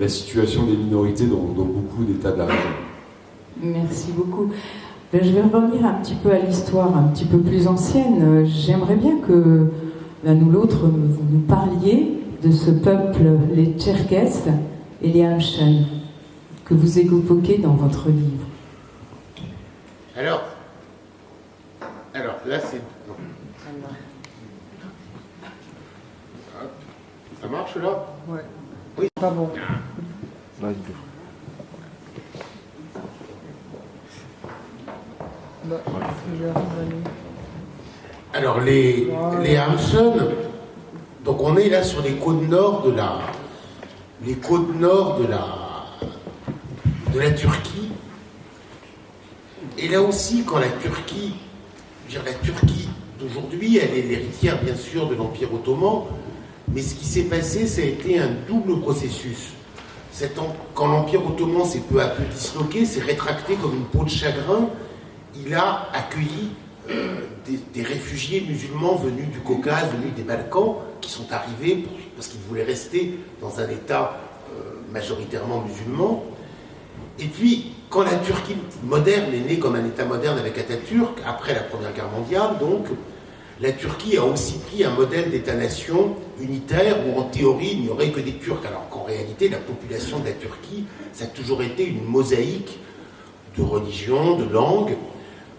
la situation des minorités dans beaucoup d'États de la région. Merci beaucoup. Je vais revenir un petit peu à l'histoire un petit peu plus ancienne. J'aimerais bien que l'un ou l'autre vous nous parliez de ce peuple, les Tcherkesses et les Hamshans, que vous évoquez dans votre livre. Alors là c'est... Hop. Ça marche là? Ouais. Oui. Pas bon. Bah, il arrive à nous. Alors les Hamshans, donc on est là sur les côtes nord de la Turquie. Et là aussi, quand la Turquie d'aujourd'hui, elle est l'héritière bien sûr de l'Empire ottoman, mais ce qui s'est passé, ça a été un double processus. Quand l'Empire ottoman s'est peu à peu disloqué, s'est rétracté comme une peau de chagrin, il a accueilli des réfugiés musulmans venus du Caucase, venus des Balkans, qui sont arrivés parce qu'ils voulaient rester dans un État majoritairement musulman. Et puis, quand la Turquie moderne est née comme un État moderne avec Atatürk, après la Première Guerre mondiale, donc, la Turquie a aussi pris un modèle d'État-nation unitaire où, en théorie, il n'y aurait que des Turcs, alors qu'en réalité, la population de la Turquie, ça a toujours été une mosaïque de religions, de langues,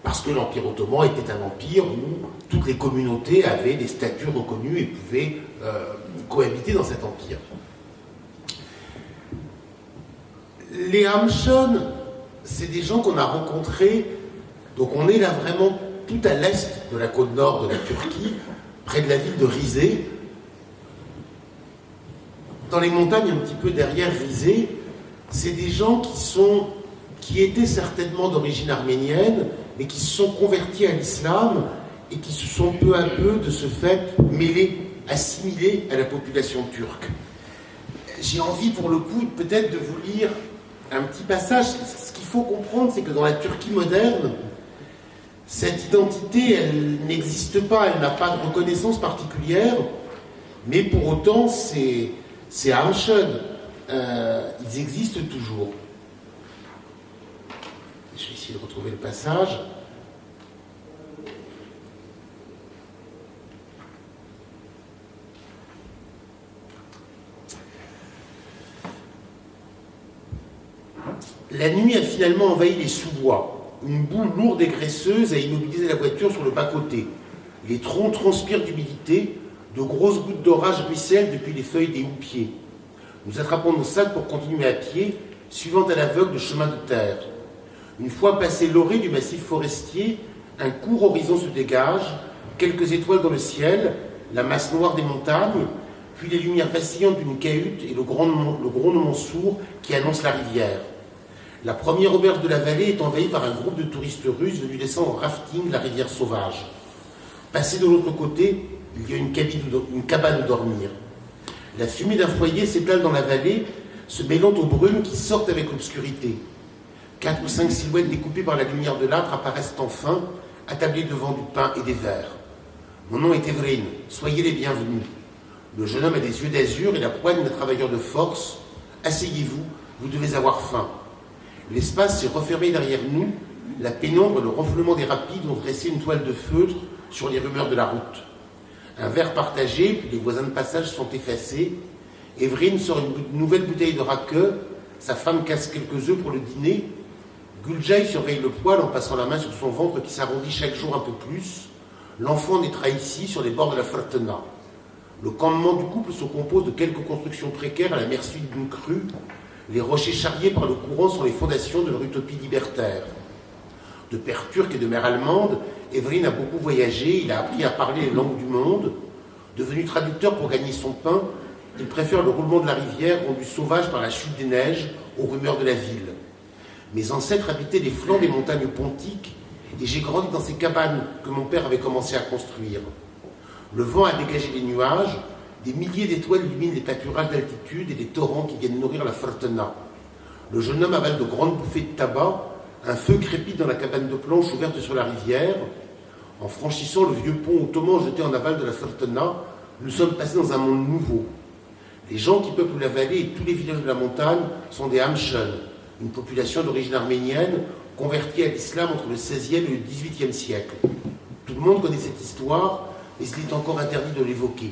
parce que l'Empire ottoman était un empire où toutes les communautés avaient des statuts reconnus et pouvaient cohabiter dans cet empire. Les Hamshans, c'est des gens qu'on a rencontrés, donc on est là vraiment tout à l'est de la côte nord de la Turquie, près de la ville de Rize. Dans les montagnes, un petit peu derrière Rize, c'est des gens qui étaient certainement d'origine arménienne, mais qui se sont convertis à l'islam et qui se sont peu à peu, de ce fait, mêlés, assimilés à la population turque. J'ai envie, pour le coup, peut-être de vous lire un petit passage. Ce qu'il faut comprendre, c'est que dans la Turquie moderne, cette identité, elle n'existe pas, elle n'a pas de reconnaissance particulière, mais pour autant, ces Hamschen, ils existent toujours. Je vais essayer de retrouver le passage. La nuit a finalement envahi les sous-bois. Une boule lourde et graisseuse a immobilisé la voiture sur le bas-côté. Les troncs transpirent d'humidité, de grosses gouttes d'orage ruissellent depuis les feuilles des houppiers. Nous attrapons nos sacs pour continuer à pied, suivant à l'aveugle le chemin de terre. Une fois passé l'orée du massif forestier, un court horizon se dégage, quelques étoiles dans le ciel, la masse noire des montagnes, puis les lumières vacillantes d'une cahute et le grondement sourd qui annonce la rivière. La première auberge de la vallée est envahie par un groupe de touristes russes venus descendre en rafting la rivière sauvage. Passé de l'autre côté, il y a une cabane où dormir. La fumée d'un foyer s'étale dans la vallée, se mêlant aux brumes qui sortent avec l'obscurité. 4 ou 5 silhouettes découpées par la lumière de l'âtre apparaissent enfin, attablées devant du pain et des verres. Mon nom est Evrin, soyez les bienvenus. Le jeune homme a des yeux d'azur et la poigne d'un travailleur de force. Asseyez-vous, vous devez avoir faim. L'espace s'est refermé derrière nous, la pénombre et le ronflement des rapides ont dressé une toile de feutre sur les rumeurs de la route. Un verre partagé, puis les voisins de passage sont effacés. Evrin sort une nouvelle bouteille de raqueux, sa femme casse quelques œufs pour le dîner. Guljaï surveille le poêle en passant la main sur son ventre qui s'arrondit chaque jour un peu plus. L'enfant naîtra ici, sur les bords de la Fertena. Le campement du couple se compose de quelques constructions précaires à la merci d'une crue. Les rochers charriés par le courant sont les fondations de leur utopie libertaire. De père turc et de mère allemande, Evrin a beaucoup voyagé, il a appris à parler les langues du monde. Devenu traducteur pour gagner son pain, il préfère le roulement de la rivière rendu sauvage par la chute des neiges aux rumeurs de la ville. Mes ancêtres habitaient les flancs des montagnes pontiques et j'ai grandi dans ces cabanes que mon père avait commencé à construire. Le vent a dégagé les nuages, des milliers d'étoiles illuminent les pâturages d'altitude et les torrents qui viennent nourrir la Fertena. Le jeune homme avale de grandes bouffées de tabac, un feu crépite dans la cabane de planches ouverte sur la rivière. En franchissant le vieux pont ottoman jeté en aval de la Fertena, nous sommes passés dans un monde nouveau. Les gens qui peuplent la vallée et tous les villages de la montagne sont des Hamschen, une population d'origine arménienne convertie à l'islam entre le XVIe et le XVIIIe siècle. Tout le monde connaît cette histoire, mais il est encore interdit de l'évoquer.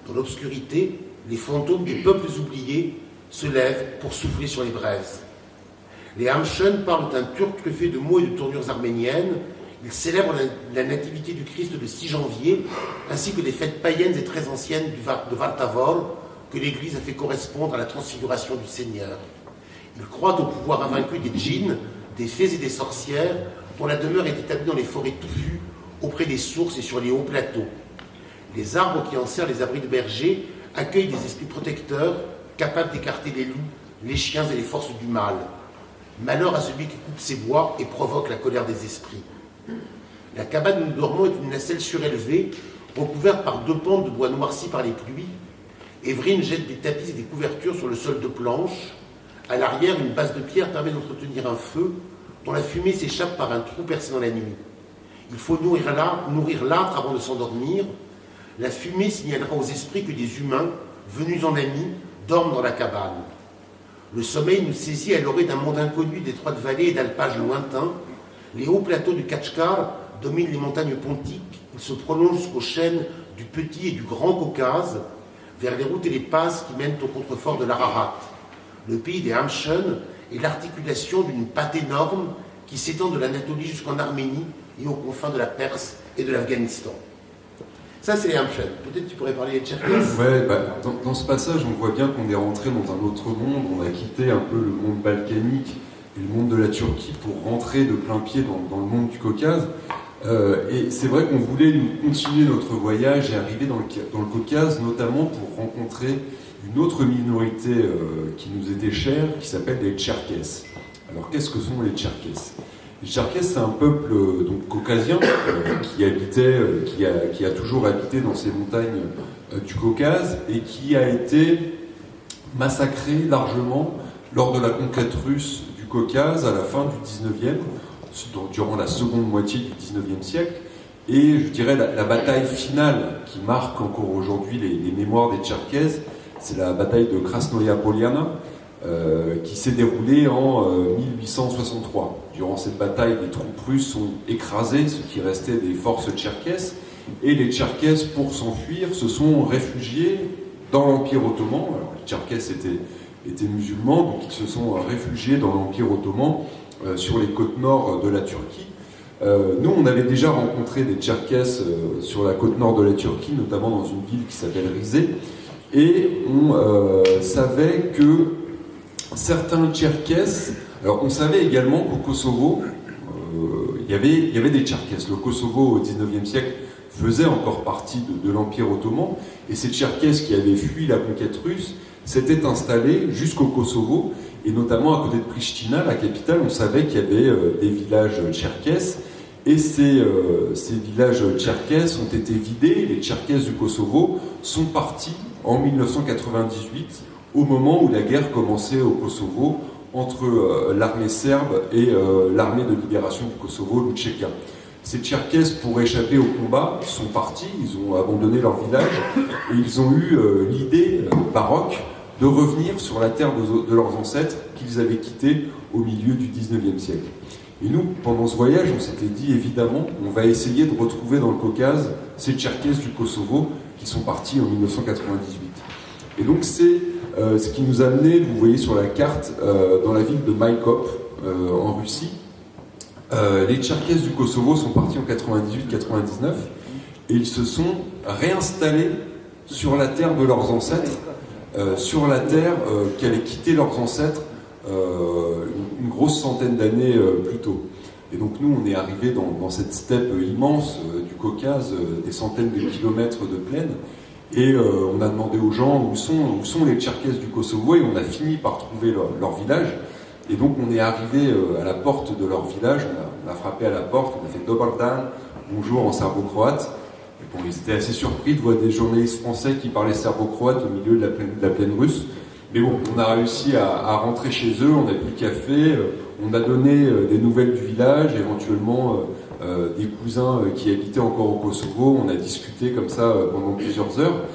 Dans l'obscurité, les fantômes des peuples oubliés se lèvent pour souffler sur les braises. Les Hamschen parlent un turc truffé de mots et de tournures arméniennes. Ils célèbrent la nativité du Christ le 6 janvier, ainsi que les fêtes païennes et très anciennes de Vartavor, que l'Église a fait correspondre à la transfiguration du Seigneur. Ils croient au pouvoir invaincu des djinns, des fées et des sorcières, dont la demeure est établie dans les forêts touffues, auprès des sources et sur les hauts plateaux. Les arbres qui enserrent les abris de bergers accueillent des esprits protecteurs, capables d'écarter les loups, les chiens et les forces du mal. Malheur à celui qui coupe ses bois et provoque la colère des esprits. La cabane où nous dormons est une nacelle surélevée, recouverte par 2 pentes de bois noircis par les pluies. Evrin jette des tapis et des couvertures sur le sol de planches. À l'arrière, une base de pierre permet d'entretenir un feu dont la fumée s'échappe par un trou percé dans la nuit. Il faut nourrir l'âtre avant de s'endormir. La fumée signalera aux esprits que des humains, venus en amis, dorment dans la cabane. Le sommeil nous saisit à l'orée d'un monde inconnu d'étroites vallées et d'alpages lointains. Les hauts plateaux du Kachkar dominent les montagnes pontiques. Ils se prolongent jusqu'aux chaînes du Petit et du Grand Caucase, vers les routes et les passes qui mènent au contrefort de l'Ararat. Le pays des Hamschen est l'articulation d'une pâte énorme qui s'étend de l'Anatolie jusqu'en Arménie et aux confins de la Perse et de l'Afghanistan. Ça, c'est les Hamschen. Peut-être tu pourrais parler des Tcherkesses. Ouais, dans ce passage, on voit bien qu'on est rentré dans un autre monde. On a quitté un peu le monde balkanique et le monde de la Turquie pour rentrer de plein pied dans le monde du Caucase. Et c'est vrai qu'on voulait continuer notre voyage et arriver dans le Caucase, notamment pour rencontrer une autre minorité qui nous était chère, qui s'appelle les Tcherkesses. Alors, qu'est-ce que sont les Tcherkesses ? Les Tcherkesses, c'est un peuple donc caucasien qui a toujours habité dans ces montagnes du Caucase et qui a été massacré largement lors de la conquête russe du Caucase à la fin du 19e, donc durant la seconde moitié du 19e siècle. Et je dirais la bataille finale qui marque encore aujourd'hui les mémoires des Tcherkesses, c'est la bataille de Krasnoïa Poliana, qui s'est déroulée en 1863. Durant cette bataille, les troupes russes ont écrasé ce qui restait des forces tcherkesses, et les Tcherkesses, pour s'enfuir, se sont réfugiés dans l'Empire ottoman. Alors, les Tcherkesses étaient musulmans, donc ils se sont réfugiés dans l'Empire ottoman sur les côtes nord de la Turquie. Nous, on avait déjà rencontré des Tcherkesses sur la côte nord de la Turquie, notamment dans une ville qui s'appelle Rize, et on savait que certains Tcherkesses... Alors, on savait également qu'au Kosovo, il y avait des Tcherkesses. Le Kosovo, au XIXe siècle, faisait encore partie de l'Empire ottoman, et ces Tcherkesses qui avaient fui la conquête russe s'étaient installés jusqu'au Kosovo, et notamment à côté de Pristina, la capitale, on savait qu'il y avait des villages tcherkesses, et ces villages tcherkesses ont été vidés. Les Tcherkesses du Kosovo sont partis en 1998, au moment où la guerre commençait au Kosovo entre l'armée serbe et l'armée de libération du Kosovo, l'Utcheka. Ces Tcherkesses, pour échapper au combat, sont partis, ils ont abandonné leur village, et ils ont eu l'idée baroque de revenir sur la terre de leurs ancêtres qu'ils avaient quittée au milieu du XIXe siècle. Et nous, pendant ce voyage, on s'était dit, évidemment, on va essayer de retrouver dans le Caucase ces Tcherkesses du Kosovo qui sont partis en 1998. Et donc c'est ce qui nous a amené, vous voyez sur la carte, dans la ville de Maïkop, en Russie. Les Tcherkesses du Kosovo sont partis en 98-99 et ils se sont réinstallés sur la terre de leurs ancêtres, sur la terre qu'avaient quitté leurs ancêtres une grosse centaine d'années plus tôt. Et donc nous, on est arrivés dans cette steppe immense du Caucase, des centaines de kilomètres de plaine, et on a demandé aux gens où sont les Tcherkesses du Kosovo, et on a fini par trouver leur village. Et donc on est arrivé à la porte de leur village, on a frappé à la porte, on a fait Dobar dan, bonjour en serbo-croate. Bon, ils étaient assez surpris de voir des journalistes français qui parlaient serbo-croate au milieu de la plaine russe. Mais bon, on a réussi à rentrer chez eux, on a bu le café, on a donné des nouvelles du village, éventuellement des cousins qui habitaient encore au Kosovo, on a discuté comme ça pendant plusieurs heures.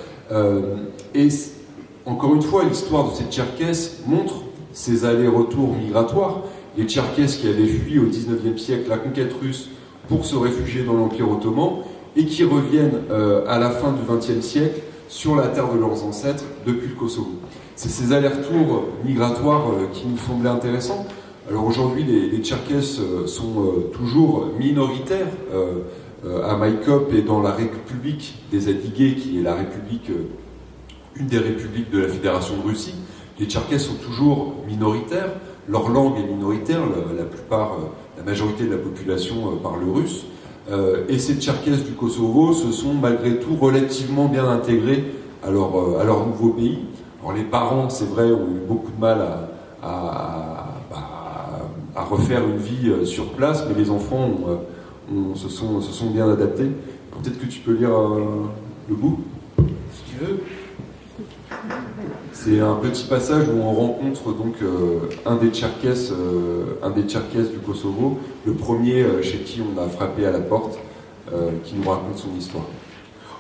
Et encore une fois, l'histoire de ces Tcherkesses montre ces allers-retours migratoires. Les Tcherkesses qui avaient fui au XIXe siècle la conquête russe pour se réfugier dans l'Empire ottoman et qui reviennent à la fin du XXe siècle sur la terre de leurs ancêtres depuis le Kosovo. C'est ces allers-retours migratoires qui nous semblaient intéressants. Alors aujourd'hui, les Tcherkesses sont toujours minoritaires à Maïkop et dans la République des Adigés, qui est la république, une des républiques de la Fédération de Russie. Les Tcherkesses sont toujours minoritaires, leur langue est minoritaire, la majorité de la population parle russe, et ces Tcherkesses du Kosovo se sont malgré tout relativement bien intégrés à leur nouveau pays. Alors les parents, c'est vrai, ont eu beaucoup de mal à refaire une vie sur place, mais les enfants se sont bien adaptés. Peut-être que tu peux lire le bout, Si tu veux. C'est un petit passage où on rencontre donc un des Tcherkesses du Kosovo, le premier chez qui on a frappé à la porte, qui nous raconte son histoire.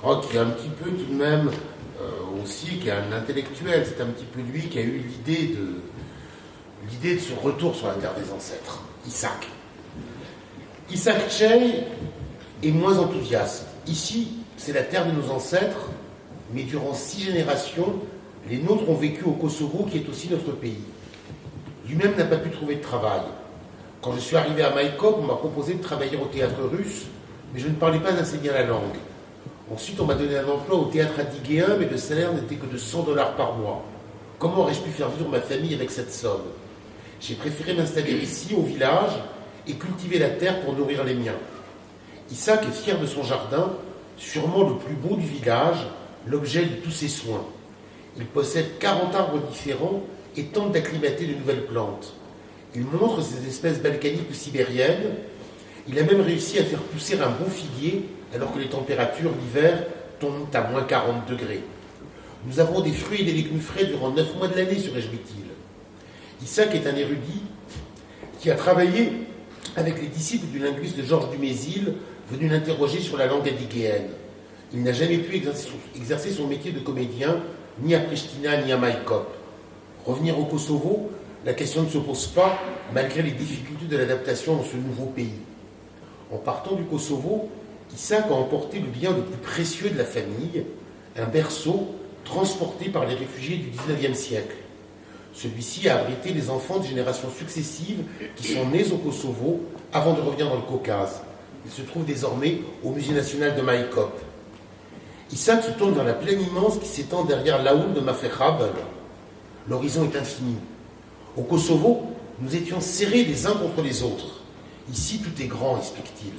Oh, qui est un petit peu tout de même aussi, qui est un intellectuel. C'est un petit peu lui qui a eu l'idée de ce retour sur la terre des ancêtres, Isaac. Isaac Chey est moins enthousiaste. Ici, c'est la terre de nos ancêtres, mais durant 6 générations, les nôtres ont vécu au Kosovo, qui est aussi notre pays. Lui-même n'a pas pu trouver de travail. Quand je suis arrivé à Maïkop, on m'a proposé de travailler au théâtre russe, mais je ne parlais pas assez bien la langue. Ensuite, on m'a donné un emploi au théâtre adigéen, mais le salaire n'était que de $100 par mois. Comment aurais-je pu faire vivre ma famille avec cette somme? J'ai préféré m'installer ici, au village, et cultiver la terre pour nourrir les miens. Isaac est fier de son jardin, sûrement le plus beau du village, l'objet de tous ses soins. Il possède 40 arbres différents et tente d'acclimater de nouvelles plantes. Il montre ces espèces balkaniques ou sibériennes. Il a même réussi à faire pousser un bon figuier alors que les températures l'hiver tombent à moins 40 degrés. Nous avons des fruits et des légumes frais durant 9 mois de l'année sur Ejmitil. Isaac est un érudit qui a travaillé avec les disciples du linguiste Georges Dumézil, venu l'interroger sur la langue adyguéenne. Il n'a jamais pu exercer son métier de comédien, ni à Pristina, ni à Maïkop. Revenir au Kosovo, la question ne se pose pas, malgré les difficultés de l'adaptation dans ce nouveau pays. En partant du Kosovo, Isaac a emporté le bien le plus précieux de la famille, un berceau transporté par les réfugiés du XIXe siècle. Celui-ci a abrité les enfants de générations successives qui sont nés au Kosovo avant de revenir dans le Caucase. Il se trouve désormais au Musée national de Maïkop. Isaac se tourne vers la plaine immense qui s'étend derrière l'Aoul de Mafekhab. L'horizon est infini. Au Kosovo, nous étions serrés les uns contre les autres. Ici, tout est grand, explique-t-il.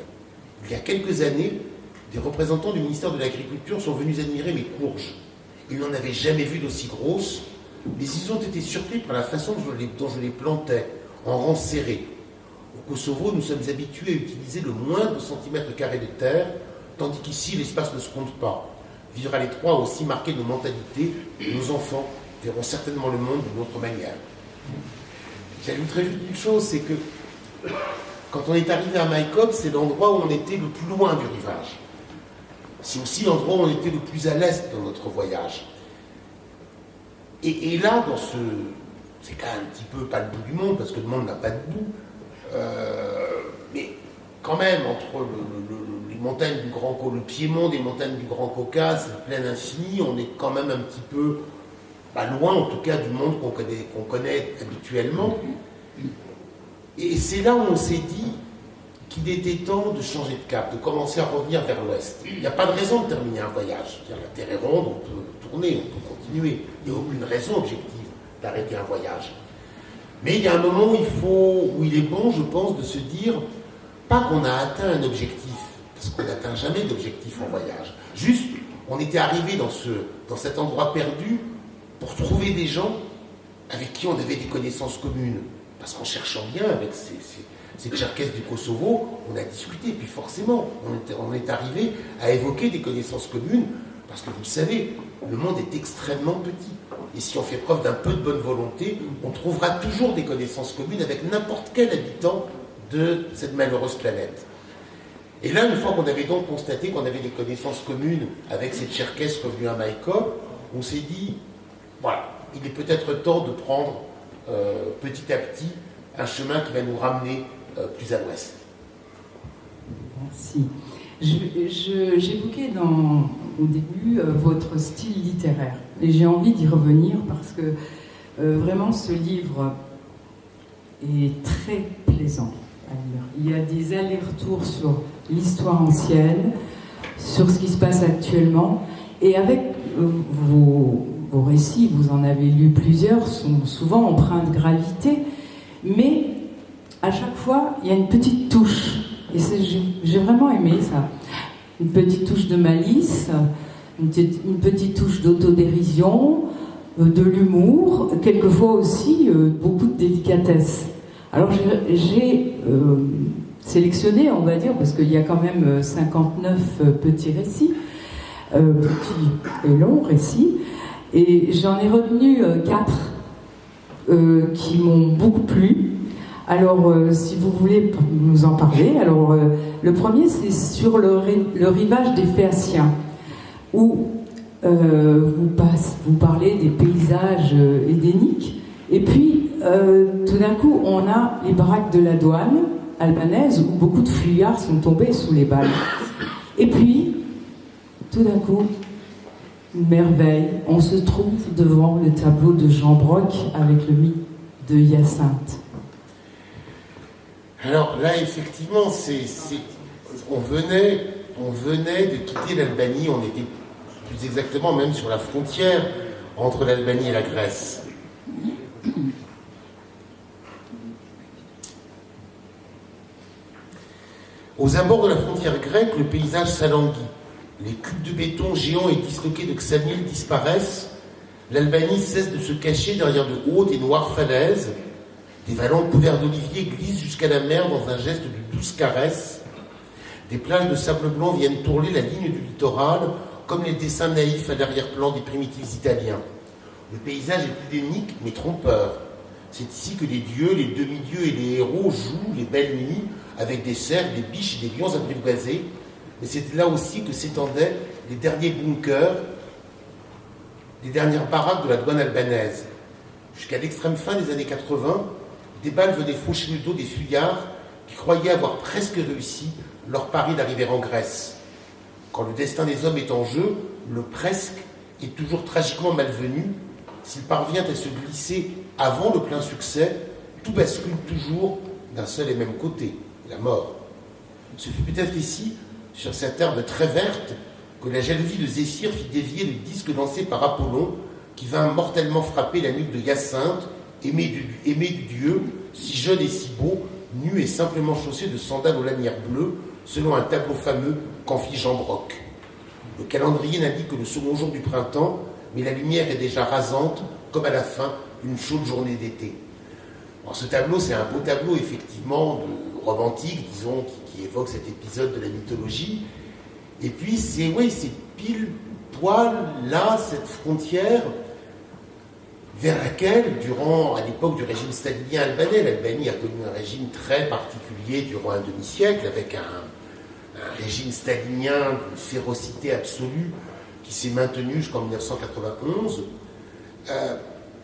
Il y a quelques années, des représentants du ministère de l'Agriculture sont venus admirer mes courges. Ils n'en avaient jamais vu d'aussi grosses, mais ils ont été surpris par la façon dont je les plantais, en rang serré. Au Kosovo, nous sommes habitués à utiliser le moindre centimètre carré de terre, tandis qu'ici, l'espace ne se compte pas. Vivre à l'étroit a aussi marqué nos mentalités, et nos enfants verront certainement le monde d'une autre manière. J'ajouterais juste une chose, c'est que quand on est arrivé à Maïkop, c'est l'endroit où on était le plus loin du rivage. C'est aussi l'endroit où on était le plus à l'est dans notre voyage. Et là, c'est quand même un petit peu pas le bout du monde, parce que le monde n'a pas de bout, mais quand même, entre les montagnes du le Piémont des montagnes du Grand Caucase, la plaine infinie, on est quand même un petit peu loin, en tout cas, du monde qu'on connaît habituellement. Et c'est là où on s'est dit qu'il était temps de changer de cap, de commencer à revenir vers l'ouest. Il n'y a pas de raison de terminer un voyage. La Terre est ronde, on peut tourner, on peut continuer. Il n'y a aucune raison objective d'arrêter un voyage. Mais il y a un moment où il est bon, je pense, de se dire, pas qu'on a atteint un objectif, parce qu'on n'atteint jamais d'objectif en voyage. Juste, on était arrivé dans cet endroit perdu pour trouver des gens avec qui on avait des connaissances communes. Parce qu'en cherchant bien avec ces Tcherkesses du Kosovo, on a discuté, puis forcément, on est arrivé à évoquer des connaissances communes, parce que vous le savez, le monde est extrêmement petit. Et si on fait preuve d'un peu de bonne volonté, on trouvera toujours des connaissances communes avec n'importe quel habitant de cette malheureuse planète. Et là, une fois qu'on avait donc constaté qu'on avait des connaissances communes avec ces Tcherkesses revenus à Maïkop, on s'est dit, voilà, il est peut-être temps de prendre petit à petit un chemin qui va nous ramener plus à l'ouest. Merci. J'évoquais au début votre style littéraire et j'ai envie d'y revenir parce que vraiment ce livre est très plaisant à lire. Il y a des allers-retours sur l'histoire ancienne, sur ce qui se passe actuellement et avec vos récits, vous en avez lu plusieurs, sont souvent empreints de gravité, mais à chaque fois, il y a une petite touche. Et j'ai vraiment aimé ça. Une petite touche de malice, une petite touche d'autodérision, de l'humour, quelquefois aussi beaucoup de délicatesse. Alors j'ai sélectionné, on va dire, parce qu'il y a quand même 59 petits récits, petits et longs récits, et j'en ai retenu 4 qui m'ont beaucoup plu. Alors, si vous voulez nous en parler, alors le premier c'est sur le rivage des Phéaciens, où vous parlez des paysages édéniques, et puis tout d'un coup on a les baraques de la douane albanaise où beaucoup de fuyards sont tombés sous les balles. Et puis, tout d'un coup, une merveille, on se trouve devant le tableau de Jean Brock avec le mythe de Hyacinthe. Alors là, effectivement, on venait de quitter l'Albanie, on était plus exactement même sur la frontière entre l'Albanie et la Grèce. Aux abords de la frontière grecque, le paysage s'alanguit. Les cubes de béton géants et disloqués de Xamil disparaissent. L'Albanie cesse de se cacher derrière de hautes et noires falaises. Des vallons couverts d'oliviers glissent jusqu'à la mer dans un geste de douce caresse. Des plages de sable blanc viennent tourner la ligne du littoral, comme les dessins naïfs à l'arrière-plan des primitifs italiens. Le paysage est idyllique, mais trompeur. C'est ici que les dieux, les demi-dieux et les héros jouent les belles nuits avec des cerfs, des biches et des lions apprivoisés. Mais c'est là aussi que s'étendaient les derniers bunkers, les dernières baraques de la douane albanaise. Jusqu'à l'extrême fin des années 80, des balles venaient faucher le dos des fuyards qui croyaient avoir presque réussi leur pari d'arriver en Grèce. Quand le destin des hommes est en jeu, le presque est toujours tragiquement malvenu. S'il parvient à se glisser avant le plein succès, tout bascule toujours d'un seul et même côté, la mort. Ce fut peut-être ici, sur cette herbe très verte, que la jalousie de Zéphyr fit dévier le disque lancé par Apollon, qui vint mortellement frapper la nuque de Hyacinthe, aimé du dieu, si jeune et si beau, nu et simplement chaussé de sandales aux lanières bleues, selon un tableau fameux qu'en fit Jean Broc. Le calendrier n'indique que le second jour du printemps, mais la lumière est déjà rasante, comme à la fin d'une chaude journée d'été. Alors, ce tableau, c'est un beau tableau, effectivement, romantique, disons, qui évoque cet épisode de la mythologie. Et puis, c'est pile poil, là, cette frontière vers laquelle, à l'époque du régime stalinien albanais, l'Albanie a connu un régime très particulier durant un demi-siècle, avec un régime stalinien d'une férocité absolue qui s'est maintenu jusqu'en 1991.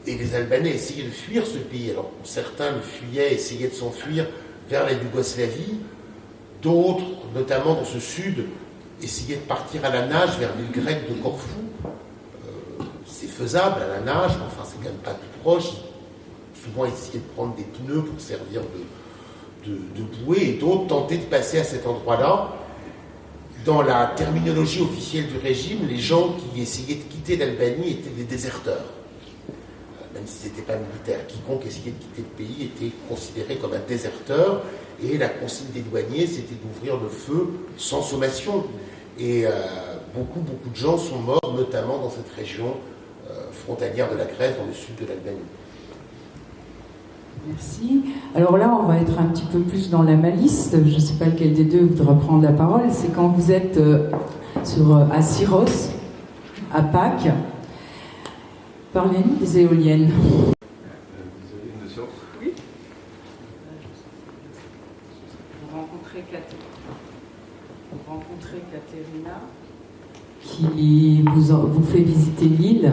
Et les Albanais essayaient de fuir ce pays. Alors, certains le fuyaient, essayaient de s'enfuir vers la Yougoslavie. D'autres, notamment dans ce sud, essayaient de partir à la nage vers l'île grecque de Corfou. C'est faisable à la nage, mais enfin, c'est quand même pas tout proche. Souvent, ils essayaient de prendre des pneus pour servir de bouée, et d'autres tentaient de passer à cet endroit-là. Dans la terminologie officielle du régime, les gens qui essayaient de quitter l'Albanie étaient des déserteurs. Même si ce n'était pas militaire, quiconque essayait de quitter le pays était considéré comme un déserteur, et la consigne des douaniers, c'était d'ouvrir le feu sans sommation. Et beaucoup de gens sont morts, notamment dans cette région frontalière de la Grèce, dans le sud de l'Albanie. Merci. Alors là, on va être un petit peu plus dans la malice. Je ne sais pas lequel des deux voudra prendre la parole. C'est quand vous êtes à Syros, à Pâques. Parlez-nous des éoliennes. Des éoliennes de Syros ? Oui. Vous rencontrez Caterina, qui vous fait visiter l'île.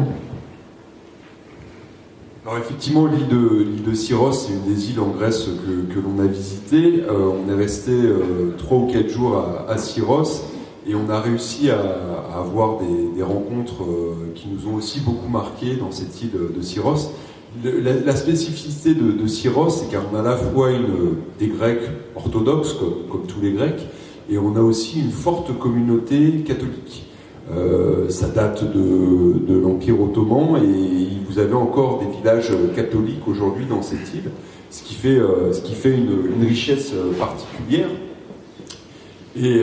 Alors effectivement, l'île de Syros, c'est une des îles en Grèce que l'on a visitées. On est resté 3 ou 4 jours à Syros et on a réussi à avoir des rencontres qui nous ont aussi beaucoup marqué dans cette île de Syros. La spécificité de Syros, c'est qu'on a à la fois des Grecs orthodoxes, comme tous les Grecs, et on a aussi une forte communauté catholique. Ça date de l'Empire ottoman et vous avez encore des villages catholiques aujourd'hui dans cette île, ce qui fait une richesse particulière. Et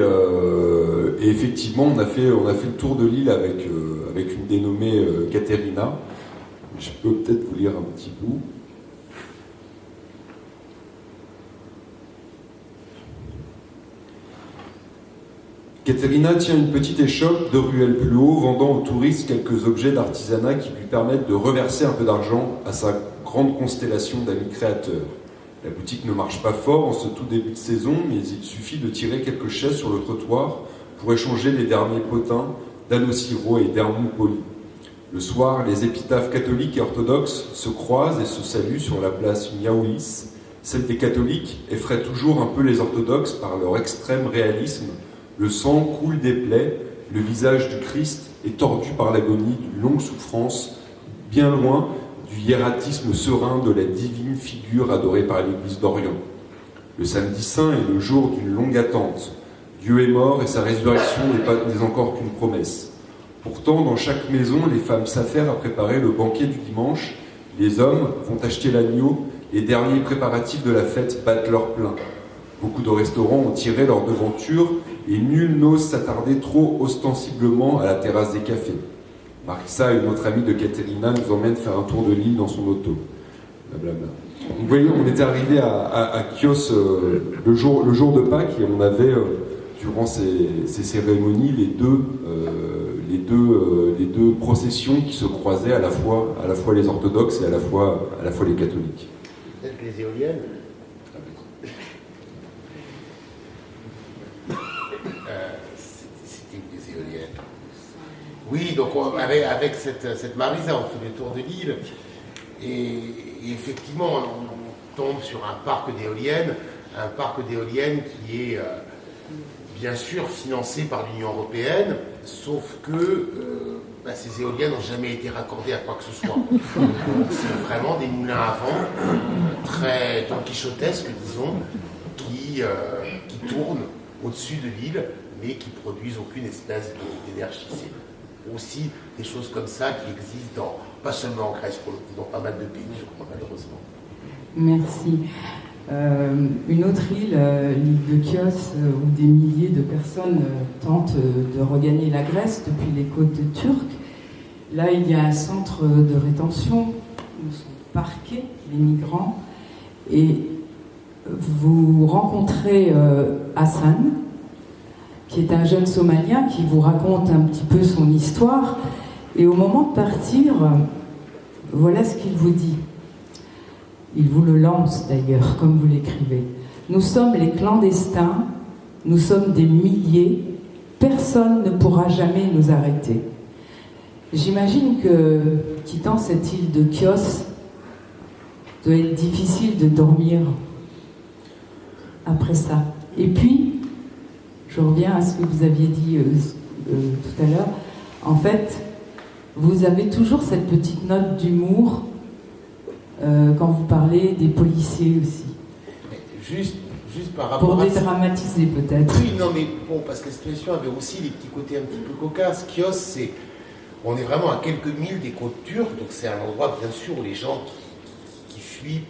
effectivement, on a fait le tour de l'île avec une dénommée Caterina. Je peux peut-être vous lire un petit bout. Caterina tient une petite échoppe 2 ruelles plus haut, vendant aux touristes quelques objets d'artisanat qui lui permettent de reverser un peu d'argent à sa grande constellation d'amis créateurs. La boutique ne marche pas fort en ce tout début de saison, mais il suffit de tirer quelques chaises sur le trottoir pour échanger les derniers potins d'anneaux sirop et d'hermons polis. Le soir, les épitaphes catholiques et orthodoxes se croisent et se saluent sur la place Miaoulis. Celle des catholiques effraie toujours un peu les orthodoxes par leur extrême réalisme. Le sang coule des plaies, le visage du Christ est tordu par l'agonie d'une longue souffrance, bien loin du hiératisme serein de la divine figure adorée par l'Église d'Orient. Le samedi saint est le jour d'une longue attente. Dieu est mort et sa résurrection n'est encore qu'une promesse. Pourtant, dans chaque maison, les femmes s'affairent à préparer le banquet du dimanche. Les hommes vont acheter l'agneau. Les derniers préparatifs de la fête battent leur plein. Beaucoup de restaurants ont tiré leur devanture et nul n'ose s'attarder trop ostensiblement à la terrasse des cafés. Marissa, une autre amie de Caterina, nous emmène faire un tour de l'île dans son auto. Blablabla. vous voyez, on était arrivé à Chios le jour de Pâques et on avait, durant ces cérémonies, les deux processions qui se croisaient à la fois les orthodoxes et à la fois les catholiques. Peut-être les éoliennes. C'était des éoliennes. Oui, donc avec cette Marisa, on fait le tour de l'île et effectivement on tombe sur un parc d'éoliennes qui est bien sûr financé par l'Union européenne, sauf que ces éoliennes n'ont jamais été raccordées à quoi que ce soit. Donc c'est vraiment des moulins à vent très don quichotesques, disons, qui tournent au-dessus de l'île, mais qui produisent aucune espèce d'énergie. C'est aussi des choses comme ça qui existent pas seulement en Grèce, dans pas mal de pays, je crois, malheureusement. Merci. Une autre île, l'île de Chios, où des milliers de personnes tentent de regagner la Grèce depuis les côtes turques. Là, il y a un centre de rétention où sont parqués les migrants. Et vous rencontrez Hassan, qui est un jeune Somalien qui vous raconte un petit peu son histoire. Et au moment de partir, voilà ce qu'il vous dit. Il vous le lance d'ailleurs, comme vous l'écrivez. Nous sommes les clandestins, nous sommes des milliers, personne ne pourra jamais nous arrêter. J'imagine que, quittant cette île de Chios, doit être difficile de dormir après ça. Et puis, je reviens à ce que vous aviez dit tout à l'heure. En fait, vous avez toujours cette petite note d'humour quand vous parlez des policiers aussi. Juste par rapport pour à dédramatiser peut-être. Oui, non, mais bon, parce que la situation avait aussi des petits côtés un petit peu cocasses. Chios, on est vraiment à quelques milles des côtes turques, donc c'est un endroit, bien sûr, où les gens qui fuient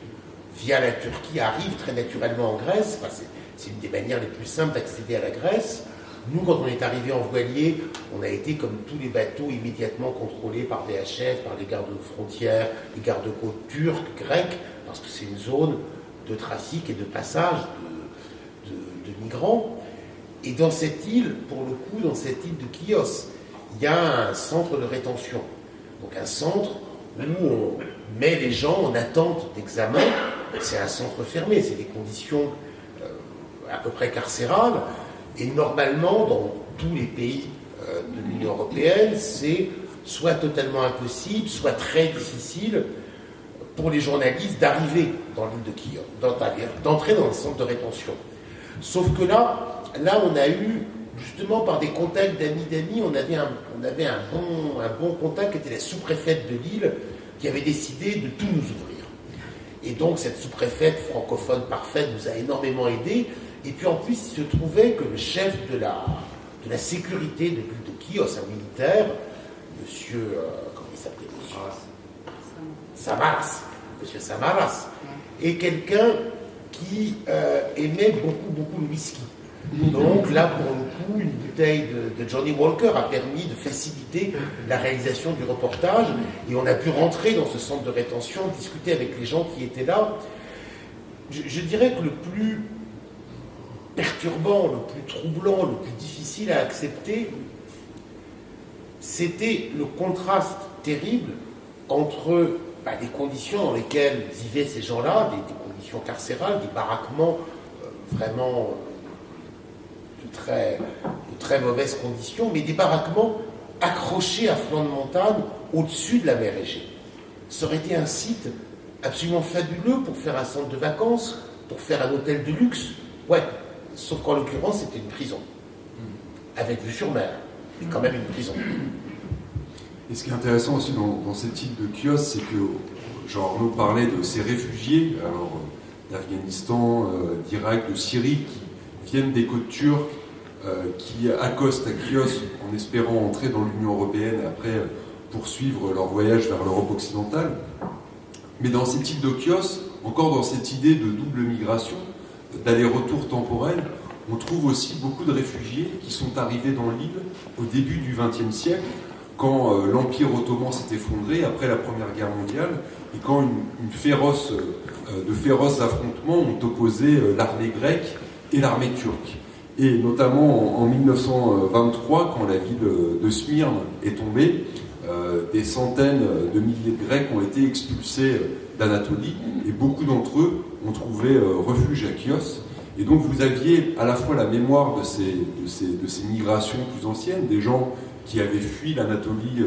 via la Turquie arrivent très naturellement en Grèce. Enfin, c'est une des manières les plus simples d'accéder à la Grèce. Nous, quand on est arrivé en voilier, on a été, comme tous les bateaux, immédiatement contrôlés par VHF, par les gardes-frontières, les gardes-côtes turcs, grecs, parce que c'est une zone de trafic et de passage de migrants. Et dans cette île, pour le coup, dans cette île de Chios, il y a un centre de rétention. Donc un centre où on met les gens en attente d'examen. C'est un centre fermé, c'est des conditions à peu près carcérales. Et normalement, dans tous les pays de l'Union européenne, c'est soit totalement impossible, soit très difficile pour les journalistes d'arriver dans l'île de Chios, d'entrer dans le centre de rétention. Sauf que là, on a eu, justement par des contacts d'amis, on avait un bon contact qui était la sous-préfète de l'île, qui avait décidé de tout nous ouvrir. Et donc cette sous-préfète francophone parfaite nous a énormément aidés. Et puis en plus, il se trouvait que le chef de la sécurité de l'île de Chios, un militaire, monsieur, comment il s'appelait, monsieur Samaras, est quelqu'un qui aimait beaucoup le whisky. Donc là, pour le coup, une bouteille de Johnny Walker a permis de faciliter la réalisation du reportage. Et on a pu rentrer dans ce centre de rétention, discuter avec les gens qui étaient là. Je dirais que le plus perturbant, le plus troublant, le plus difficile à accepter, c'était le contraste terrible entre les conditions dans lesquelles vivaient ces gens-là, des conditions carcérales, des baraquements vraiment de très mauvaises conditions, mais des baraquements accrochés à flanc de montagne au-dessus de la mer Égée. Ça aurait été un site absolument fabuleux pour faire un centre de vacances, pour faire un hôtel de luxe. Ouais, sauf qu'en l'occurrence, c'était une prison. Avec vue sur mer, mais quand même une prison. Et ce qui est intéressant aussi dans cette île de Chios, c'est que Jean-Arnaud parlait de ces réfugiés, alors d'Afghanistan, d'Irak, de Syrie, qui viennent des côtes turques, qui accostent à Chios en espérant entrer dans l'Union européenne et après poursuivre leur voyage vers l'Europe occidentale. Mais dans cette île de Chios, encore dans cette idée de double migration, d'aller-retour temporel, on trouve aussi beaucoup de réfugiés qui sont arrivés dans l'île au début du XXe siècle quand l'Empire ottoman s'est effondré après la Première Guerre mondiale et quand de féroces affrontements ont opposé l'armée grecque et l'armée turque. Et notamment en 1923, quand la ville de Smyrne est tombée, des centaines de milliers de Grecs ont été expulsés d'Anatolie et beaucoup d'entre eux ont trouvé refuge à Chios. Et donc vous aviez à la fois la mémoire de ces migrations plus anciennes, des gens qui avaient fui l'Anatolie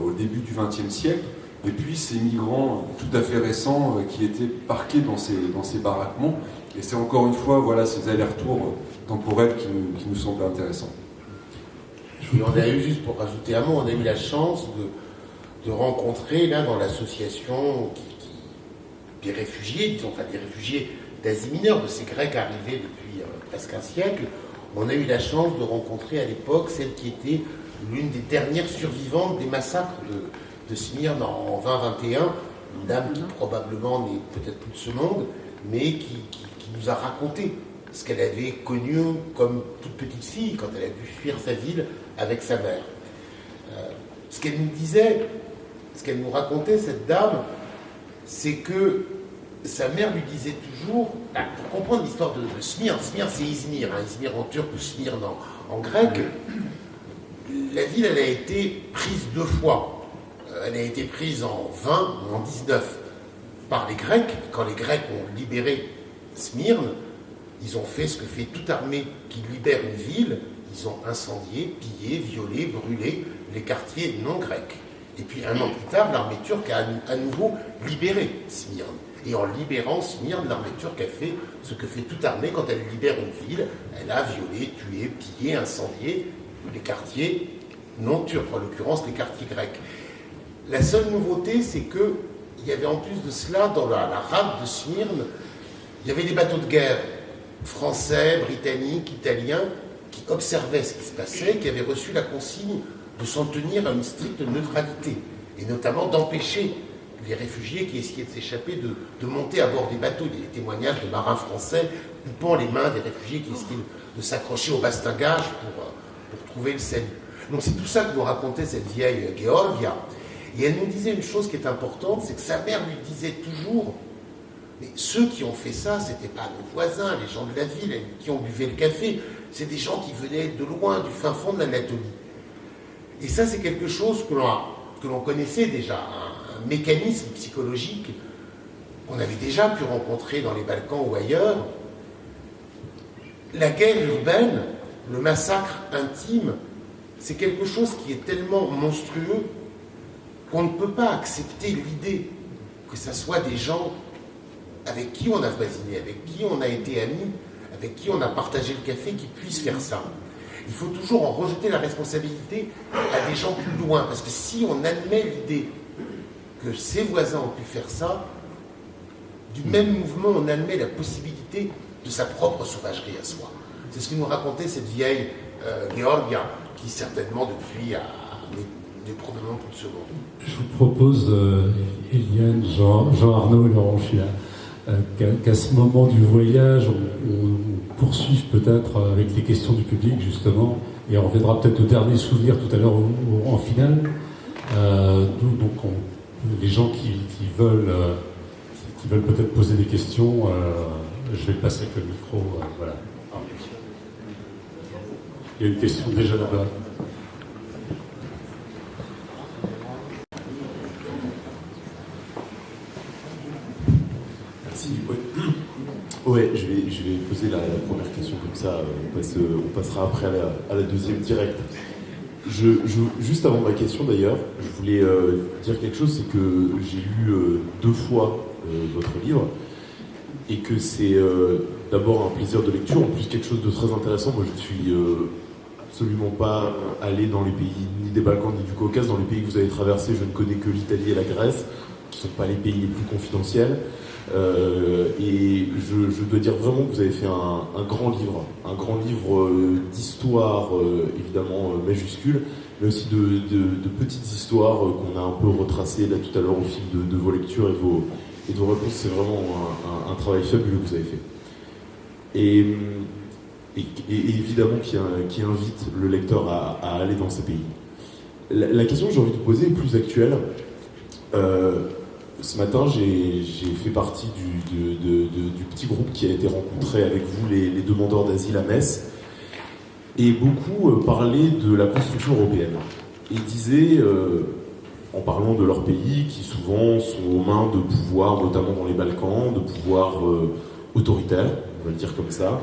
au début du XXe siècle, et puis ces migrants tout à fait récents qui étaient parqués dans ces baraquements. Et c'est encore une fois ces allers-retours temporels qui nous semblent intéressants. Et on a eu, juste pour rajouter un mot, on a eu la chance de rencontrer là dans l'association des réfugiés, des réfugiés d'Asie mineure, de ces Grecs arrivés depuis presque un siècle. On a eu la chance de rencontrer à l'époque celle qui était l'une des dernières survivantes des massacres de Smyrne en 2021, une dame qui probablement n'est peut-être plus de ce monde, mais qui nous a raconté ce qu'elle avait connu comme toute petite fille quand elle a dû fuir sa ville avec sa mère. Ce qu'elle nous disait, ce qu'elle nous racontait, cette dame, c'est que sa mère lui disait toujours, pour comprendre l'histoire de Smyrne, Smyrne c'est Izmir, Izmir en turc ou Smyrne en grec, la ville elle a été prise 2 fois. Elle a été prise en 20 ou en 19 par les Grecs. Quand les Grecs ont libéré Smyrne, ils ont fait ce que fait toute armée qui libère une ville, ils ont incendié, pillé, violé, brûlé les quartiers non grecs. Et puis 1 an plus tard, l'armée turque a à nouveau libéré Smyrne. Et en libérant Smyrne, l'armée turque a fait ce que fait toute armée quand elle libère une ville. Elle a violé, tué, pillé, incendié les quartiers non turcs, en l'occurrence les quartiers grecs. La seule nouveauté, c'est qu'il y avait en plus de cela, dans la rade de Smyrne, il y avait des bateaux de guerre français, britanniques, italiens, qui observaient ce qui se passait, qui avaient reçu la consigne de s'en tenir à une stricte neutralité, et notamment d'empêcher les réfugiés qui essayaient de s'échapper de monter à bord des bateaux. Il y a des témoignages de marins français coupant les mains des réfugiés qui essayaient de s'accrocher au bastingage pour trouver le salut. Donc c'est tout ça que nous racontait cette vieille Georgia. Et elle nous disait une chose qui est importante, c'est que sa mère lui disait toujours, mais ceux qui ont fait ça, c'était pas nos voisins, les gens de la ville, qui ont buvé le café, c'est des gens qui venaient de loin, du fin fond de l'Anatolie. Et ça, c'est quelque chose que l'on connaissait déjà, un mécanisme psychologique qu'on avait déjà pu rencontrer dans les Balkans ou ailleurs. La guerre urbaine, le massacre intime, c'est quelque chose qui est tellement monstrueux qu'on ne peut pas accepter l'idée que ça soit des gens avec qui on a voisiné, avec qui on a été amis, avec qui on a partagé le café, qui puissent faire ça. Il faut toujours en rejeter la responsabilité à des gens plus loin, parce que si on admet l'idée que ses voisins ont pu faire ça, du même mouvement, on admet la possibilité de sa propre sauvagerie à soi. C'est ce que nous racontait cette vieille Georgia, qui certainement depuis n'est probablement plus de ce monde. Je vous propose, Eliane, Jean-Arnaud et Laurent Chila, qu'à ce moment du voyage, on poursuive peut-être avec les questions du public, justement, et on reviendra peut-être au dernier souvenir tout à l'heure en finale. Donc, les gens qui veulent peut-être poser des questions, je vais passer avec le micro. Voilà. Il y a une question déjà là-bas. Merci. Ouais, je vais poser la première question comme ça. On passera après à la deuxième directe. Juste avant ma question d'ailleurs, je voulais dire quelque chose, c'est que j'ai lu 2 fois votre livre et que c'est d'abord un plaisir de lecture, en plus quelque chose de très intéressant. Moi je ne suis absolument pas allé dans les pays ni des Balkans ni du Caucase. Dans les pays que vous avez traversés, je ne connais que l'Italie et la Grèce, qui ne sont pas les pays les plus confidentiels. Et je dois dire vraiment que vous avez fait un grand livre d'histoire évidemment majuscule, mais aussi de petites histoires qu'on a un peu retracées là tout à l'heure au fil de vos lectures et de vos réponses. C'est vraiment un travail fabuleux que vous avez fait. Et évidemment qui invite le lecteur à aller dans ces pays. La question que j'ai envie de poser est plus actuelle. Ce matin, j'ai fait partie du petit groupe qui a été rencontré avec vous, les demandeurs d'asile à Metz, et beaucoup parlaient de la construction européenne. Ils disaient, en parlant de leur pays, qui souvent sont aux mains de pouvoirs, notamment dans les Balkans, de pouvoirs autoritaires, on va le dire comme ça,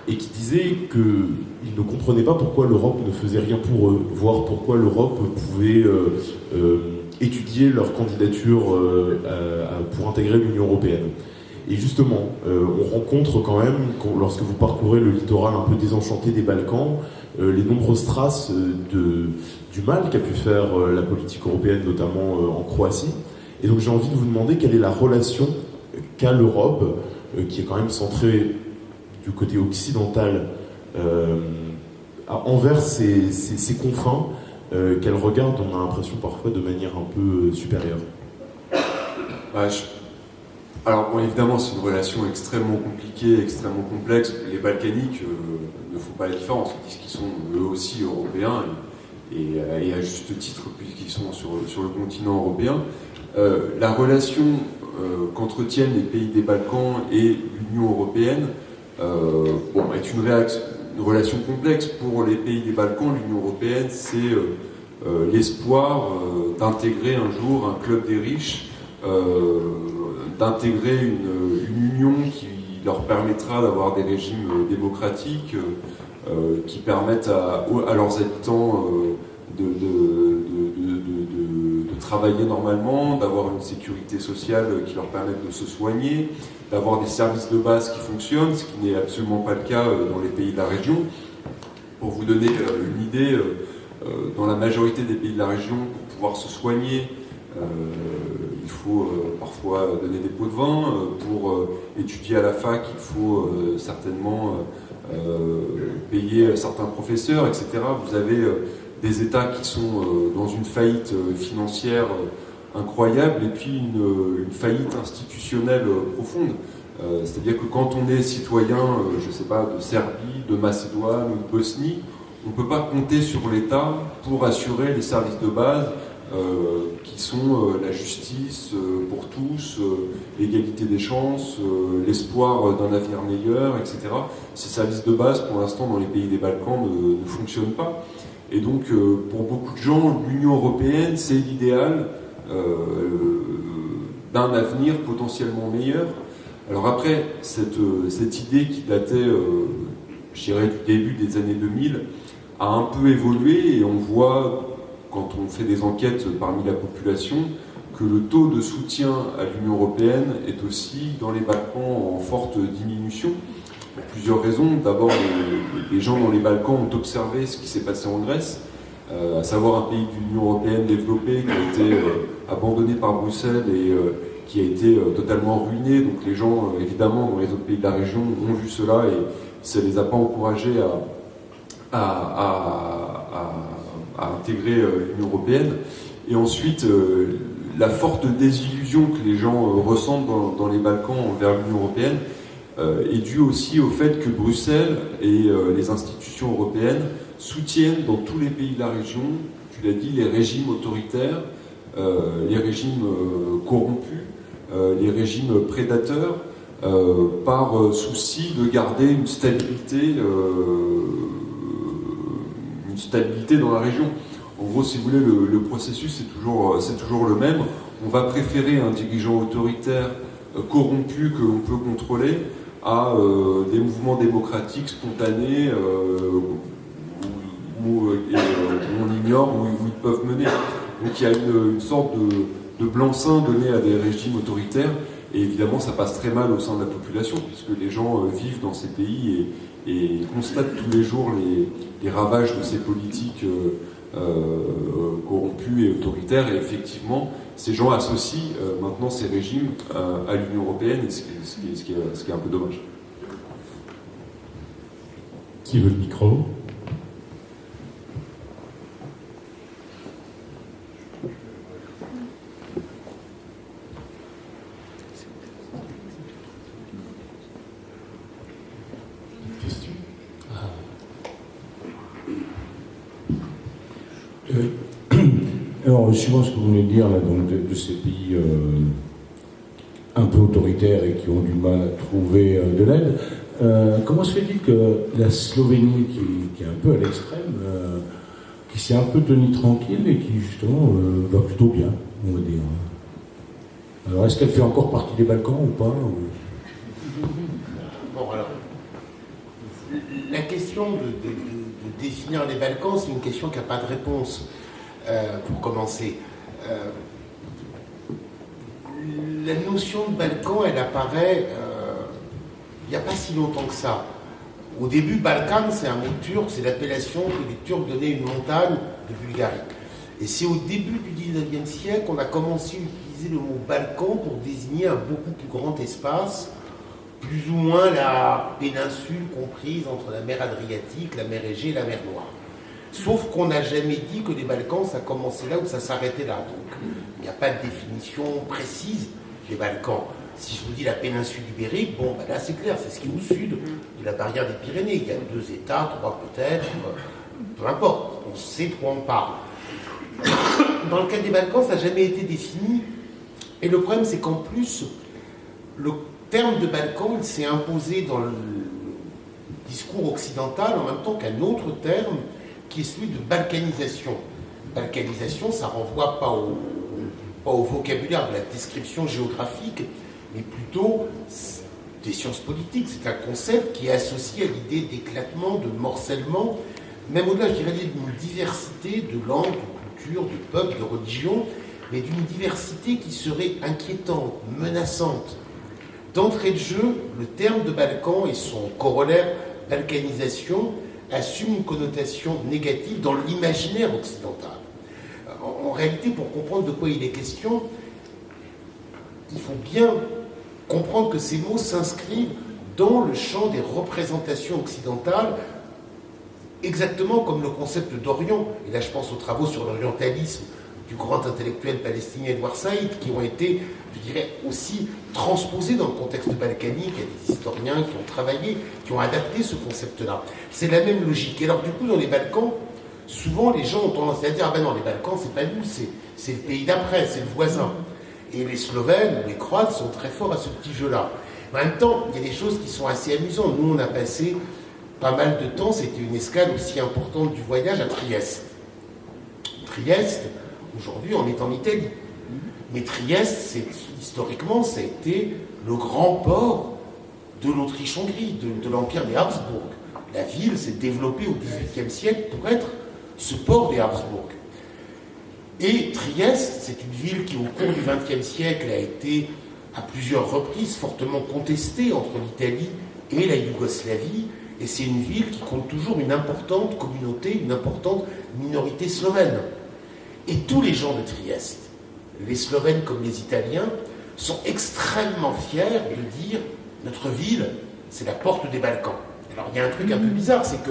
et qui disaient qu'ils ne comprenaient pas pourquoi l'Europe ne faisait rien pour eux, voire pourquoi l'Europe pouvait étudier leur candidature pour intégrer l'Union européenne. Et justement, on rencontre quand même, lorsque vous parcourez le littoral un peu désenchanté des Balkans, les nombreuses traces du mal qu'a pu faire la politique européenne, notamment en Croatie. Et donc j'ai envie de vous demander quelle est la relation qu'a l'Europe, qui est quand même centrée du côté occidental, envers ces confins qu'elle regarde, on a l'impression parfois de manière un peu supérieure. Alors bon, évidemment, c'est une relation extrêmement compliquée, extrêmement complexe. Les Balkaniques ne font pas la différence. Ils disent qu'ils sont eux aussi européens, et à juste titre, puisqu'ils sont sur le continent européen. La relation qu'entretiennent les pays des Balkans et l'Union européenne est une relation complexe. Pour les pays des Balkans, l'Union européenne, c'est l'espoir d'intégrer un jour un club des riches, d'intégrer une union qui leur permettra d'avoir des régimes démocratiques qui permettent à leurs habitants de travailler normalement, d'avoir une sécurité sociale qui leur permette de se soigner, d'avoir des services de base qui fonctionnent, ce qui n'est absolument pas le cas dans les pays de la région. Pour vous donner une idée, dans la majorité des pays de la région, pour pouvoir se soigner, il faut parfois donner des pots de vin. Pour étudier à la fac, il faut certainement payer certains professeurs, etc. Vous avez des États qui sont dans une faillite financière incroyable et puis une faillite institutionnelle profonde. C'est-à-dire que quand on est citoyen, je ne sais pas, de Serbie, de Macédoine ou de Bosnie, on ne peut pas compter sur l'État pour assurer les services de base qui sont la justice pour tous, l'égalité des chances, l'espoir d'un avenir meilleur, etc. Ces services de base, pour l'instant, dans les pays des Balkans, ne fonctionnent pas. Et donc, pour beaucoup de gens, l'Union européenne, c'est l'idéal d'un avenir potentiellement meilleur. Alors après, cette idée qui datait, je dirais, du début des années 2000, a un peu évolué, et on voit, quand on fait des enquêtes parmi la population, que le taux de soutien à l'Union européenne est aussi, dans les Balkans, en forte diminution. Pour plusieurs raisons. D'abord, les gens dans les Balkans ont observé ce qui s'est passé en Grèce, à savoir un pays de l'Union européenne développé qui a été abandonné par Bruxelles et qui a été totalement ruiné. Donc les gens, évidemment, dans les autres pays de la région ont vu cela et ça ne les a pas encouragés à intégrer l'Union européenne. Et ensuite, la forte désillusion que les gens ressentent dans les Balkans envers l'Union européenne est due aussi au fait que Bruxelles et les institutions européennes soutiennent dans tous les pays de la région, tu l'as dit, les régimes autoritaires, les régimes corrompus, les régimes prédateurs, par souci de garder une stabilité dans la région. En gros, si vous voulez, le processus c'est toujours le même. On va préférer un dirigeant autoritaire corrompu que l'on peut contrôler à des mouvements démocratiques spontanés où on ignore où ils peuvent mener. Donc il y a une sorte de blanc-seing donné à des régimes autoritaires, et évidemment ça passe très mal au sein de la population, puisque les gens vivent dans ces pays et constatent tous les jours les ravages de ces politiques corrompus et autoritaires, et effectivement ces gens associent maintenant ces régimes à l'Union européenne, et ce qui est un peu dommage. Qui veut le micro ? Alors, suivant ce que vous venez de dire, là, donc, de ces pays un peu autoritaires et qui ont du mal à trouver de l'aide, comment se fait-il que la Slovénie, qui est un peu à l'extrême, qui s'est un peu tenue tranquille et qui, justement, va plutôt bien, on va dire. Alors, est-ce qu'elle fait encore partie des Balkans ou pas Bon, alors, la question de définir les Balkans, c'est une question qui n'a pas de réponse, pour commencer. La notion de Balkan, elle apparaît il n'y a pas si longtemps que ça. Au début, Balkan, c'est un mot turc, c'est l'appellation que les Turcs donnaient à une montagne de Bulgarie. Et c'est au début du 19e siècle qu'on a commencé à utiliser le mot Balkan pour désigner un beaucoup plus grand espace, plus ou moins la péninsule comprise entre la mer Adriatique, la mer Égée et la mer Noire. Sauf qu'on n'a jamais dit que les Balkans, ça commençait là ou ça s'arrêtait là. Donc, il n'y a pas de définition précise des Balkans. Si je vous dis la péninsule ibérique, bon, ben là c'est clair, c'est ce qui est au sud de la barrière des Pyrénées. Il y a 2 États, 3 peut-être, peu importe, on sait de quoi on parle. Dans le cas des Balkans, ça n'a jamais été défini. Et le problème, c'est qu'en plus, le terme de Balkan, il s'est imposé dans le discours occidental en même temps qu'un autre terme qui est celui de balkanisation. Balkanisation, ça renvoie pas au vocabulaire de la description géographique, mais plutôt des sciences politiques. C'est un concept qui est associé à l'idée d'éclatement, de morcellement, même au-delà, je dirais, d'une diversité de langues, de cultures, de peuples, de religions, mais d'une diversité qui serait inquiétante, menaçante. D'entrée de jeu, le terme de Balkan et son corollaire balkanisation assument une connotation négative dans l'imaginaire occidental. En réalité, pour comprendre de quoi il est question, il faut bien comprendre que ces mots s'inscrivent dans le champ des représentations occidentales, exactement comme le concept d'Orient. Et là, je pense aux travaux sur l'orientalisme du grand intellectuel palestinien Edward Said, qui ont été, je dirais, aussi transposés dans le contexte balkanique. Il y a des historiens qui ont travaillé, qui ont adapté ce concept-là. C'est la même logique. Et alors, du coup, dans les Balkans, souvent, les gens ont tendance à dire « Ah ben non, les Balkans, c'est pas nous, c'est le pays d'après, c'est le voisin. » Et les Slovènes ou les Croates sont très forts à ce petit jeu-là. En même temps, il y a des choses qui sont assez amusantes. Nous, on a passé pas mal de temps, c'était une escale aussi importante du voyage à Trieste. Trieste, aujourd'hui, on est en Italie. Mais Trieste, historiquement, ça a été le grand port de l'Autriche-Hongrie, de l'Empire des Habsbourg. La ville s'est développée au XVIIIe siècle pour être ce port des Habsbourg. Et Trieste, c'est une ville qui, au cours du XXe siècle, a été à plusieurs reprises fortement contestée entre l'Italie et la Yougoslavie. Et c'est une ville qui compte toujours une importante communauté, une importante minorité slovène. Et tous les gens de Trieste, les Slovènes comme les Italiens, sont extrêmement fiers de dire « notre ville, c'est la porte des Balkans ». Alors il y a un truc un peu bizarre, c'est que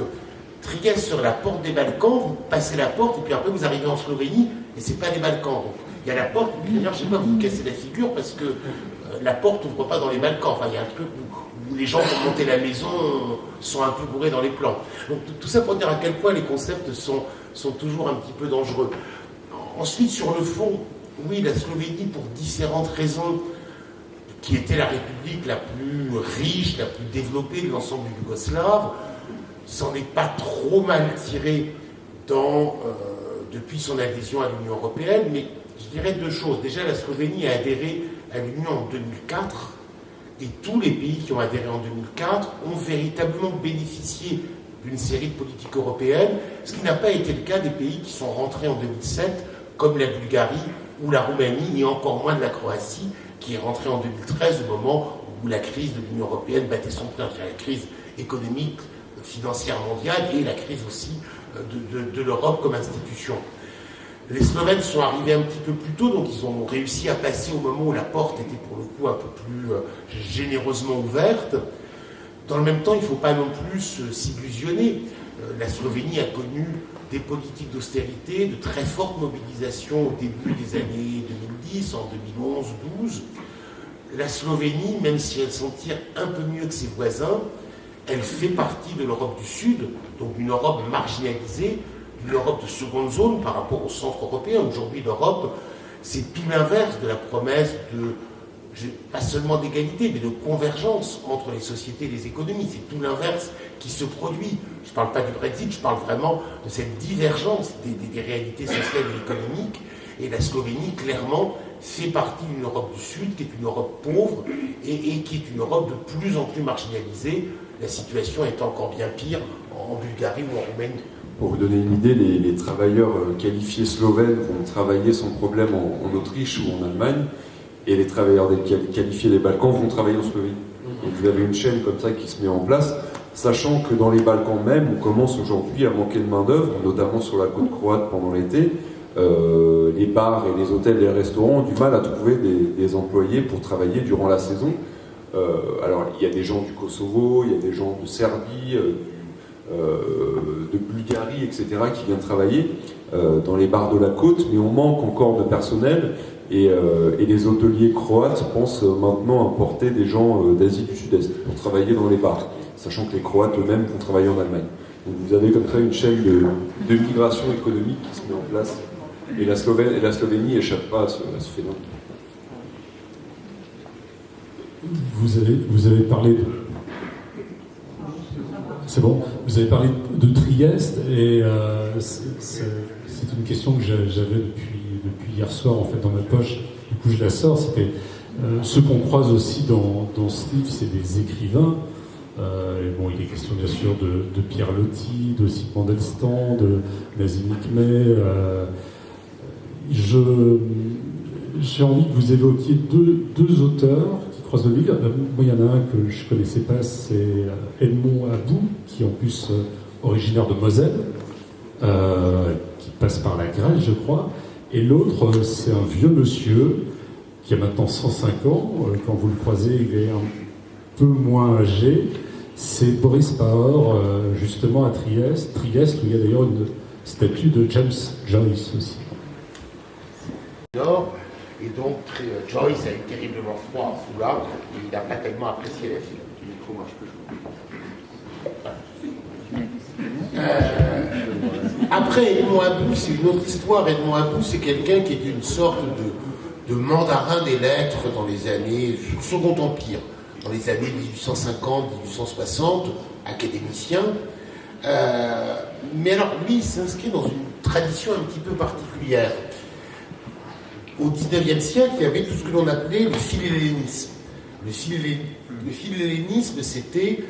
Trieste sur la porte des Balkans, vous passez la porte et puis après vous arrivez en Slovénie et c'est pas les Balkans. Donc, il y a la porte, et puis d'ailleurs je sais pas, vous cassez la figure parce que la porte n'ouvre pas dans les Balkans. Enfin il y a un truc où les gens pour monter la maison sont un peu bourrés dans les plans. Donc tout ça pour dire à quel point les concepts sont toujours un petit peu dangereux. Ensuite sur le fond, oui, la Slovénie pour différentes raisons, qui était la république la plus riche, la plus développée de l'ensemble du Yougoslave, s'en est pas trop mal tiré depuis son adhésion à l'Union européenne, mais je dirais 2 choses. Déjà, la Slovénie a adhéré à l'Union en 2004, et tous les pays qui ont adhéré en 2004 ont véritablement bénéficié d'une série de politiques européennes, ce qui n'a pas été le cas des pays qui sont rentrés en 2007, comme la Bulgarie ou la Roumanie, et encore moins de la Croatie, qui est rentrée en 2013, au moment où la crise de l'Union européenne battait son plein, la crise économique, financière mondiale, et la crise aussi de l'Europe comme institution. Les Slovènes sont arrivés un petit peu plus tôt, donc ils ont réussi à passer au moment où la porte était pour le coup un peu plus généreusement ouverte. Dans le même temps, il ne faut pas non plus s'illusionner. La Slovénie a connu des politiques d'austérité, de très forte mobilisation au début des années 2010, en 2011-12. La Slovénie, même si elle s'en tire un peu mieux que ses voisins, elle fait partie de l'Europe du Sud, donc une Europe marginalisée, une Europe de seconde zone par rapport au centre européen. Aujourd'hui, l'Europe, c'est pile l'inverse de la promesse pas seulement d'égalité, mais de convergence entre les sociétés et les économies. C'est tout l'inverse qui se produit. Je ne parle pas du Brexit, je parle vraiment de cette divergence des réalités sociales et économiques. Et la Slovénie, clairement, fait partie d'une Europe du Sud, qui est une Europe pauvre et qui est une Europe de plus en plus marginalisée. La situation est encore bien pire en Bulgarie ou en Roumanie. Pour vous donner une idée, les travailleurs qualifiés slovènes vont travailler sans problème en Autriche ou en Allemagne, et les travailleurs qualifiés des Balkans vont travailler en Slovénie. Donc vous avez une chaîne comme ça qui se met en place, sachant que dans les Balkans même, on commence aujourd'hui à manquer de main-d'œuvre, notamment sur la côte croate pendant l'été. Les bars et les hôtels et les restaurants ont du mal à trouver des employés pour travailler durant la saison. Alors il y a des gens du Kosovo, il y a des gens de Serbie, de Bulgarie, etc. qui viennent travailler dans les bars de la côte, mais on manque encore de personnel et les hôteliers croates pensent maintenant importer des gens d'Asie du Sud-Est pour travailler dans les bars, sachant que les Croates eux-mêmes vont travailler en Allemagne. Donc vous avez comme ça une chaîne de migration économique qui se met en place, et la Slovénie n'échappe pas à ce phénomène. Vous avez parlé de... C'est bon. Vous avez parlé de Trieste et c'est une question que j'avais depuis hier soir en fait dans ma poche. Du coup, je la sors. C'était ceux qu'on croise aussi dans ce livre, c'est des écrivains. Et bon, il est question bien sûr de Pierre Loti, d'Ossip Mandelstam, de Nazim Hikmet. J'ai envie que vous évoquiez deux auteurs qui croisent le livre. Moi, il y en a un que je ne connaissais pas, c'est Edmond About, qui est en plus originaire de Moselle, qui passe par la Grèce, je crois. Et l'autre, c'est un vieux monsieur qui a maintenant 105 ans. Quand vous le croisez, il est un peu moins âgé. C'est Boris Pahor, justement à Trieste, où il y a d'ailleurs une statue de James Joyce aussi. Et donc, Joyce a eu terriblement froid sous l'arbre, et il n'a pas tellement apprécié la ville. Après, Edmond About, c'est une autre histoire. Edmond About, c'est quelqu'un qui est une sorte de mandarin des lettres dans les années du Second Empire, dans les années 1850-1860, académicien. Mais alors, lui, il s'inscrit dans une tradition un petit peu particulière. Au XIXe siècle, il y avait tout ce que l'on appelait le philhellénisme. Le philhellénisme, c'était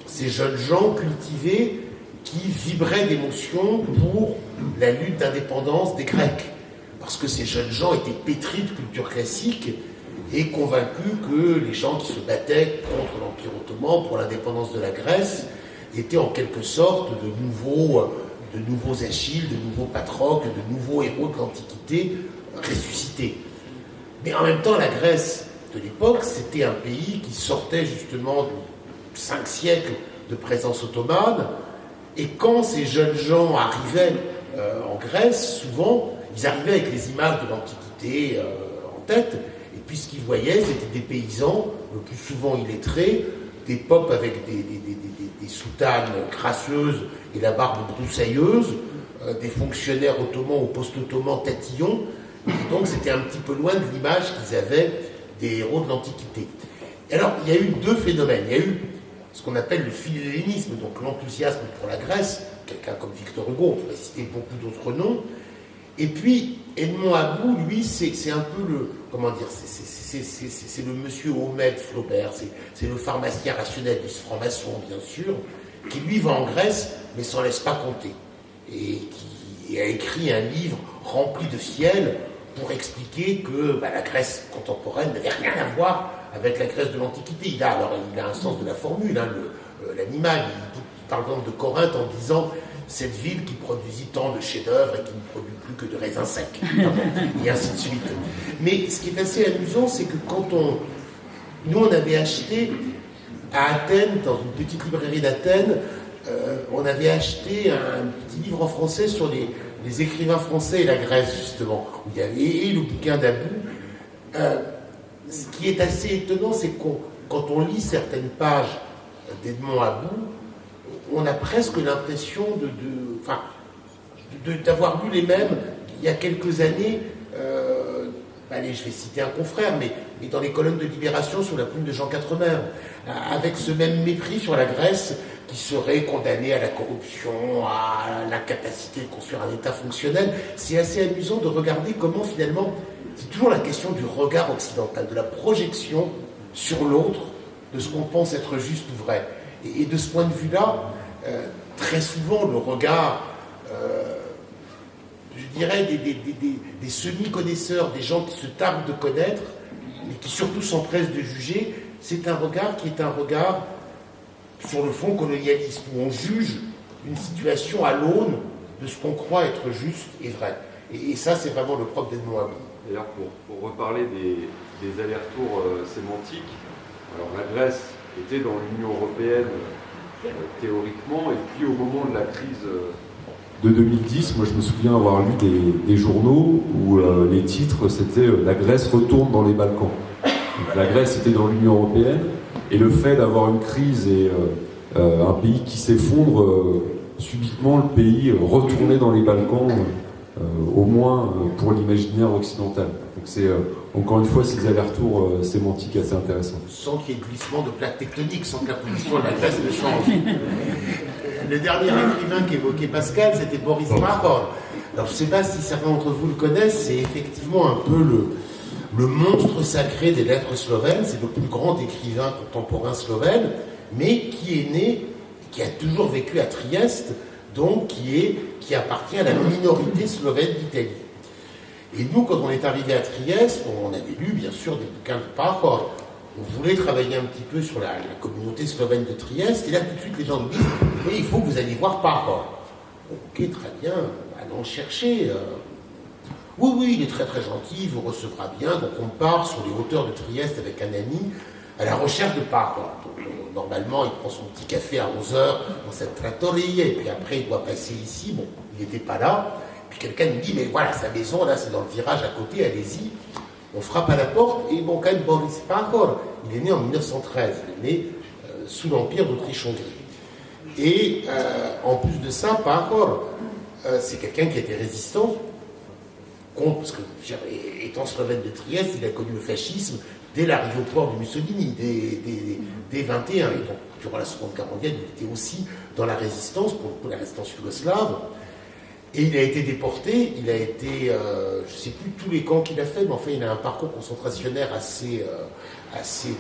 ces jeunes gens cultivés qui vibraient d'émotion pour la lutte d'indépendance des Grecs. Parce que ces jeunes gens étaient pétris de culture classique et convaincus que les gens qui se battaient contre l'Empire ottoman pour l'indépendance de la Grèce étaient en quelque sorte de nouveaux Achilles, de nouveaux Patrocles, de nouveaux héros de l'Antiquité ressuscités. Mais en même temps, la Grèce de l'époque, c'était un pays qui sortait justement de 5 siècles de présence ottomane, et quand ces jeunes gens arrivaient en Grèce, souvent, ils arrivaient avec les images de l'Antiquité en tête, et puis ce qu'ils voyaient, c'était des paysans, le plus souvent illettrés, des popes avec des soutanes crasseuses et la barbe broussailleuse, des fonctionnaires ottomans ou post-ottomans tatillons, et donc c'était un petit peu loin de l'image qu'ils avaient des héros de l'Antiquité. Et alors, il y a eu deux phénomènes. Il y a eu ce qu'on appelle le philhellénisme, donc l'enthousiasme pour la Grèce, quelqu'un comme Victor Hugo, on pourrait citer beaucoup d'autres noms. Et puis, Edmond About, lui, c'est un peu le, comment dire, c'est le monsieur Ahmed Flaubert, c'est le pharmacien rationaliste franc-maçon, bien sûr, qui lui va en Grèce, mais s'en laisse pas compter. Et qui a écrit un livre rempli de fiel pour expliquer que la Grèce contemporaine n'avait rien à voir avec la Grèce de l'Antiquité. Il a un sens de la formule, hein, l'animal. Il parle donc de Corinthe en disant cette ville qui produisit tant de chefs-d'œuvre et qui ne produit plus que de raisins secs, et ainsi de suite. Mais ce qui est assez amusant, c'est que quand nous on avait acheté à Athènes, dans une petite librairie d'Athènes, on avait acheté un petit livre en français sur les écrivains français et la Grèce, justement, où il y avait le bouquin d'About. Ce qui est assez étonnant, c'est que quand on lit certaines pages d'Edmond About, on a presque l'impression d'avoir lu les mêmes il y a quelques années. Allez, je vais citer un confrère, mais dans les colonnes de Libération sur la plume de Jean Quatremer, avec ce même mépris sur la Grèce qui serait condamnée à la corruption, à l'incapacité de construire un État fonctionnel. C'est assez amusant de regarder comment finalement, c'est toujours la question du regard occidental, de la projection sur l'autre, de ce qu'on pense être juste ou vrai. Et de ce point de vue-là, très souvent le regard... je dirais, des semi-connaisseurs, des gens qui se tardent de connaître, mais qui surtout s'empressent de juger, c'est un regard qui est un regard, sur le fond, colonialiste, où on juge une situation à l'aune de ce qu'on croit être juste et vrai. Et ça, c'est vraiment le propre d'Edmond About. D'ailleurs, pour reparler des allers-retours sémantiques, alors la Grèce était dans l'Union européenne théoriquement, et puis au moment de la crise... de 2010, moi je me souviens avoir lu des journaux où les titres c'était « La Grèce retourne dans les Balkans ». Donc, la Grèce était dans l'Union européenne et le fait d'avoir une crise et un pays qui s'effondre, subitement le pays retournait dans les Balkans, au moins pour l'imaginaire occidental. Donc c'est encore une fois ces allers-retours sémantiques assez intéressants. Sans qu'il y ait de glissement de plaques tectoniques, sans que la position de la Grèce ne change. Le dernier écrivain qu'évoquait Pascal, c'était Boris Pahor. Alors je ne sais pas si certains d'entre vous le connaissent, c'est effectivement un peu le monstre sacré des lettres slovènes, c'est le plus grand écrivain contemporain slovène, mais qui est né, qui a toujours vécu à Trieste, donc qui appartient à la minorité slovène d'Italie. Et nous, quand on est arrivé à Trieste, on avait lu bien sûr des bouquins de Pahor. On voulait travailler un petit peu sur la communauté slovène de Trieste, et là tout de suite les gens nous disent « Oui, il faut que vous alliez voir Pahor ». Ok, très bien, allons chercher. Oui, il est très très gentil, il vous recevra bien. Donc on part sur les hauteurs de Trieste avec un ami à la recherche de Pahor. Donc normalement, il prend son petit café à 11h dans cette trattoria, et puis après il doit passer ici. Bon, il n'était pas là. Puis quelqu'un nous dit « Mais voilà, sa maison, là, c'est dans le virage à côté, allez-y ». On frappe à la porte, et bon, quand même, Boris Pahor, il est né en 1913, il est né sous l'Empire d'Autriche-Hongrie. Et en plus de ça, Pahor, c'est quelqu'un qui était résistant, parce que, étant slovène de Trieste, il a connu le fascisme dès l'arrivée au pouvoir de Mussolini, dès 21. Et donc, durant la Seconde Guerre mondiale, il était aussi dans la résistance, pour la résistance yougoslave. Et il a été déporté, il a été, je ne sais plus tous les camps qu'il a fait, mais enfin il a un parcours concentrationnaire assez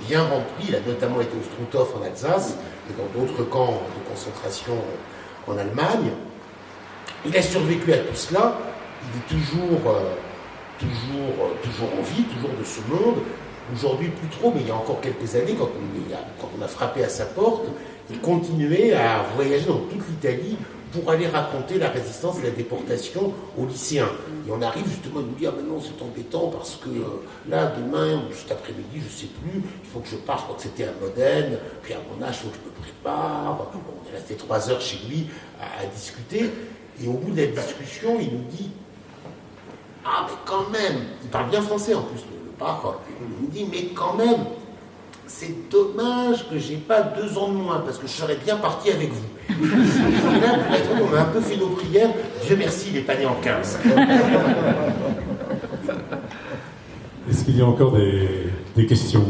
bien rempli. Il a notamment été au Struthof en Alsace et dans d'autres camps de concentration en Allemagne. Il a survécu à tout cela, il est toujours en vie, toujours de ce monde. Aujourd'hui plus trop, mais il y a encore quelques années, quand on a frappé à sa porte, il continuait à voyager dans toute l'Italie pour aller raconter la résistance et la déportation aux lycéens. Et on arrive justement à nous dire « Ah ben non, c'est embêtant parce que là, demain, ou cet après-midi, je ne sais plus, il faut que je parte, je crois que c'était à Modène, puis à mon âge, il faut que je me prépare. » On est resté 3 heures chez lui à discuter, et au bout de la discussion, il nous dit « Ah, mais quand même !» Il parle bien français en plus, le parole. Il nous dit « Mais quand même, c'est dommage que j'ai pas 2 ans de moins, parce que je serais bien parti avec vous. » Et là, on a un peu fait nos prières. Dieu merci, il n'est pas né en 15. Est-ce qu'il y a encore des questions?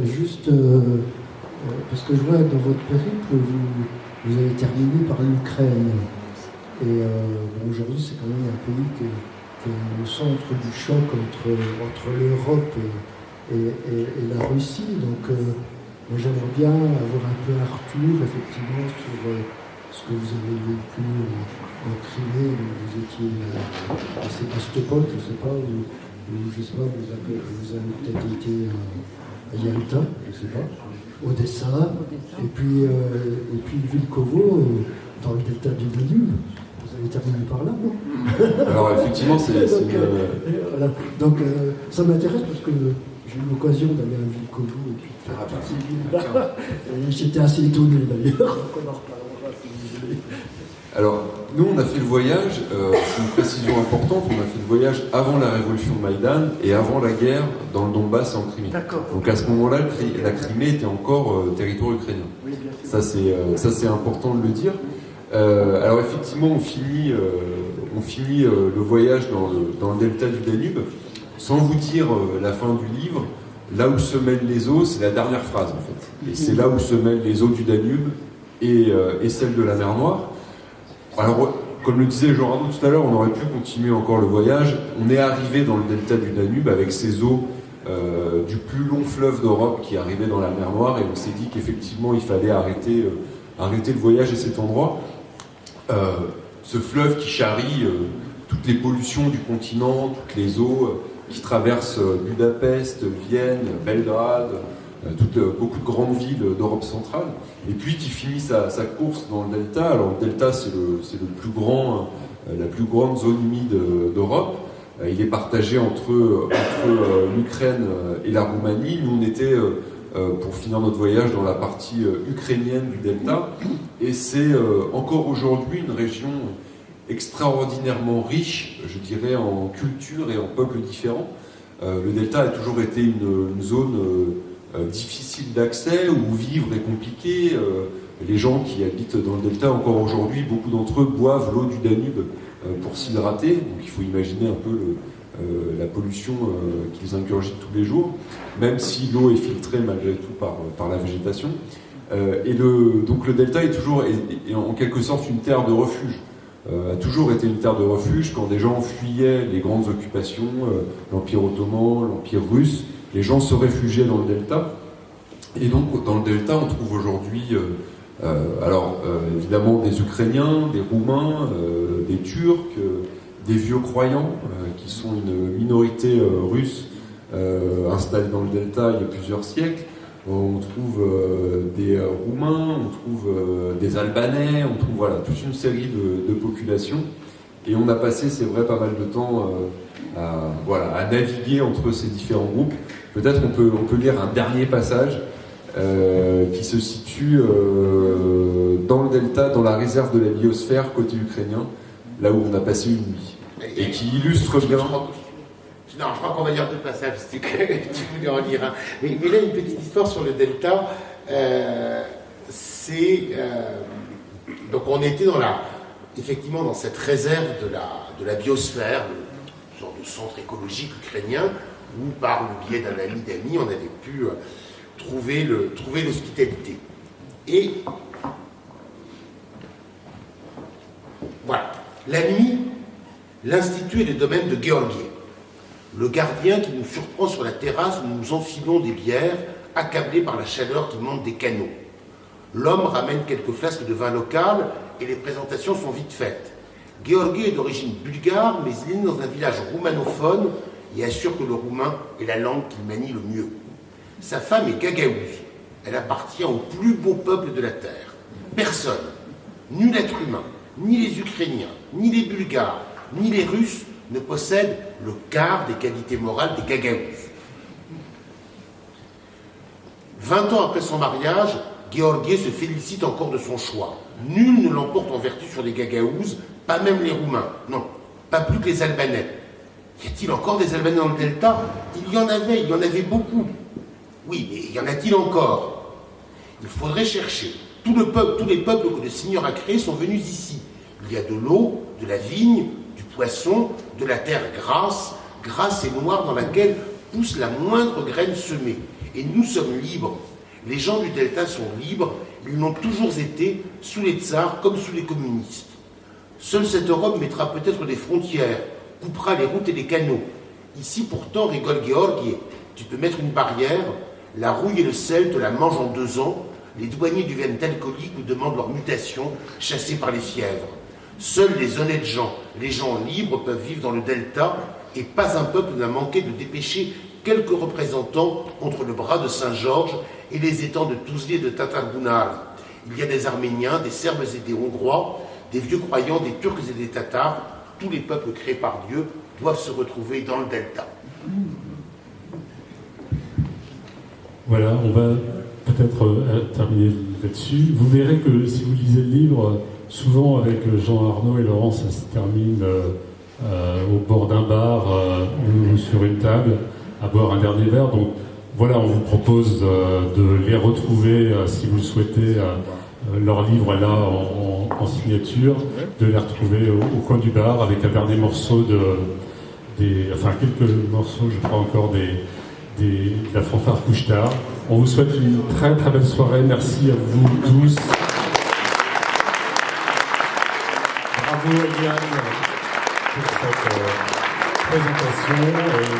Juste, parce que je vois dans votre périple, vous avez terminé par l'Ukraine. Et bon, aujourd'hui, c'est quand même un pays qui est au centre du choc entre l'Europe et la Russie. Donc, moi, j'aimerais bien avoir un peu un retour, effectivement, sur ce que vous avez vécu en Crimée. Vous étiez à Sébastopol, je ne sais pas, vous avez peut-être été à Yalta, je ne sais pas, Odessa, et puis Vilkovo, dans le delta du Danube. Vous avez terminé par là, non? Alors effectivement, c'est voilà. Donc ça m'intéresse parce que j'ai eu l'occasion d'aller à Vilkovo et puis de faire toutes ces villes-là. J'étais assez étonné d'ailleurs. On en reparlera si vous voulez. Alors, nous, on a fait le voyage, c'est une précision importante, on a fait le voyage avant la révolution de Maïdan et avant la guerre dans le Donbass et en Crimée. D'accord. Donc à ce moment-là, la Crimée était encore territoire ukrainien. Oui, bien sûr. Ça, c'est important de le dire. Alors effectivement, on finit le voyage dans le delta du Danube. Sans vous dire la fin du livre, là où se mêlent les eaux, c'est la dernière phrase en fait. Et c'est là où se mêlent les eaux du Danube et celles de la mer Noire. Alors, comme le disait Jean Arnaud tout à l'heure, on aurait pu continuer encore le voyage. On est arrivé dans le delta du Danube avec ces eaux du plus long fleuve d'Europe qui arrivait dans la mer Noire, et on s'est dit qu'effectivement il fallait arrêter le voyage à cet endroit. Ce fleuve qui charrie toutes les pollutions du continent, toutes les eaux qui traversent Budapest, Vienne, Belgrade, beaucoup de grandes villes d'Europe centrale, et puis qui finit sa course dans le delta. Alors le delta, c'est la plus grande zone humide d'Europe. Il est partagé entre l'Ukraine et la Roumanie. Nous, on était, pour finir notre voyage, dans la partie ukrainienne du delta, et c'est encore aujourd'hui une région extraordinairement riche, je dirais, en culture et en peuples différents. Le delta a toujours été une zone difficile d'accès, où vivre est compliqué. Les gens qui habitent dans le delta, encore aujourd'hui, beaucoup d'entre eux boivent l'eau du Danube pour s'hydrater. Donc il faut imaginer un peu la pollution qu'ils ingurgitent tous les jours, même si l'eau est filtrée malgré tout par la végétation. Donc le delta est toujours, est en quelque sorte, une terre de refuge. A toujours été une terre de refuge. Quand des gens fuyaient les grandes occupations, l'Empire ottoman, l'Empire russe, les gens se réfugiaient dans le delta. Et donc dans le delta, on trouve aujourd'hui évidemment des Ukrainiens, des Roumains, des Turcs, des vieux croyants qui sont une minorité russe installée dans le delta il y a plusieurs siècles. On trouve des Roumains, on trouve des Albanais, on trouve toute une série de populations. Et on a passé, c'est vrai, pas mal de temps à naviguer entre ces différents groupes. Peut-être on peut lire un dernier passage qui se situe dans le delta, dans la réserve de la biosphère, côté ukrainien, là où on a passé une nuit. Et qui illustre bien... Non, je crois qu'on va lire deux passages, si tu voulais en lire un. Mais là, une petite histoire sur le delta. Donc on était effectivement dans cette réserve de la biosphère, une sorte de centre écologique ukrainien, où par le biais d'un ami d'amis, on avait pu trouver l'hospitalité. Et voilà. La nuit, l'Institut et les domaines de Gueorgui. Le gardien qui nous surprend sur la terrasse où nous enfilons des bières, accablés par la chaleur qui monte des canaux. L'homme ramène quelques flasques de vin local et les présentations sont vite faites. Gueorgui est d'origine bulgare, mais il est né dans un village roumanophone et assure que le roumain est la langue qu'il manie le mieux. Sa femme est gagaouze. Elle appartient au plus beau peuple de la terre. Personne, nul être humain, ni les Ukrainiens, ni les Bulgares, ni les Russes, ne possède le quart des qualités morales des gagaouses. 20 ans après son mariage, Gueorgui se félicite encore de son choix. Nul ne l'emporte en vertu sur les gagaouses, pas même les Roumains. Non, pas plus que les Albanais. Y a-t-il encore des Albanais dans le delta? Il y en avait beaucoup. Oui, mais y en a-t-il encore? Il faudrait chercher. Tous les peuples que le Seigneur a créés sont venus ici. Il y a de l'eau, de la vigne, du poisson, de la terre grasse et noire dans laquelle pousse la moindre graine semée. Et nous sommes libres. Les gens du delta sont libres, ils l'ont toujours été, sous les tsars comme sous les communistes. Seule cette Europe mettra peut-être des frontières, coupera les routes et les canaux. Ici pourtant, rigole Gueorgui, tu peux mettre une barrière, la rouille et le sel te la mangent en 2 ans, les douaniers du vin alcoolique nous demandent leur mutation, chassés par les fièvres. Seuls les honnêtes gens, les gens libres peuvent vivre dans le delta, et pas un peuple n'a manqué de dépêcher quelques représentants contre le bras de Saint-Georges et les étangs de Tuzli et de Tatargunari. Il y a des Arméniens, des Serbes et des Hongrois, des vieux croyants, des Turcs et des Tatars. Tous les peuples créés par Dieu doivent se retrouver dans le delta. Voilà, on va peut-être terminer là-dessus. Vous verrez que si vous lisez le livre, souvent avec Jean Arnaud et Laurent, ça se termine au bord d'un bar ou sur une table à boire un dernier verre. Donc voilà, on vous propose de les retrouver si vous le souhaitez. Leur livre là en signature, de les retrouver au coin du bar avec un dernier morceau quelques morceaux, je crois encore de la fanfare Couche-Tard. On vous souhaite une très très belle soirée. Merci à vous tous. Bravo Eliane pour cette présentation et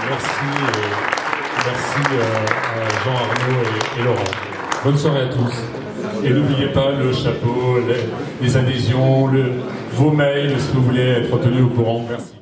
merci à Jean Arnaud et Laurent. Bonne soirée à tous. Et n'oubliez pas le chapeau, les adhésions, vos mails si vous voulez être tenu au courant. Merci.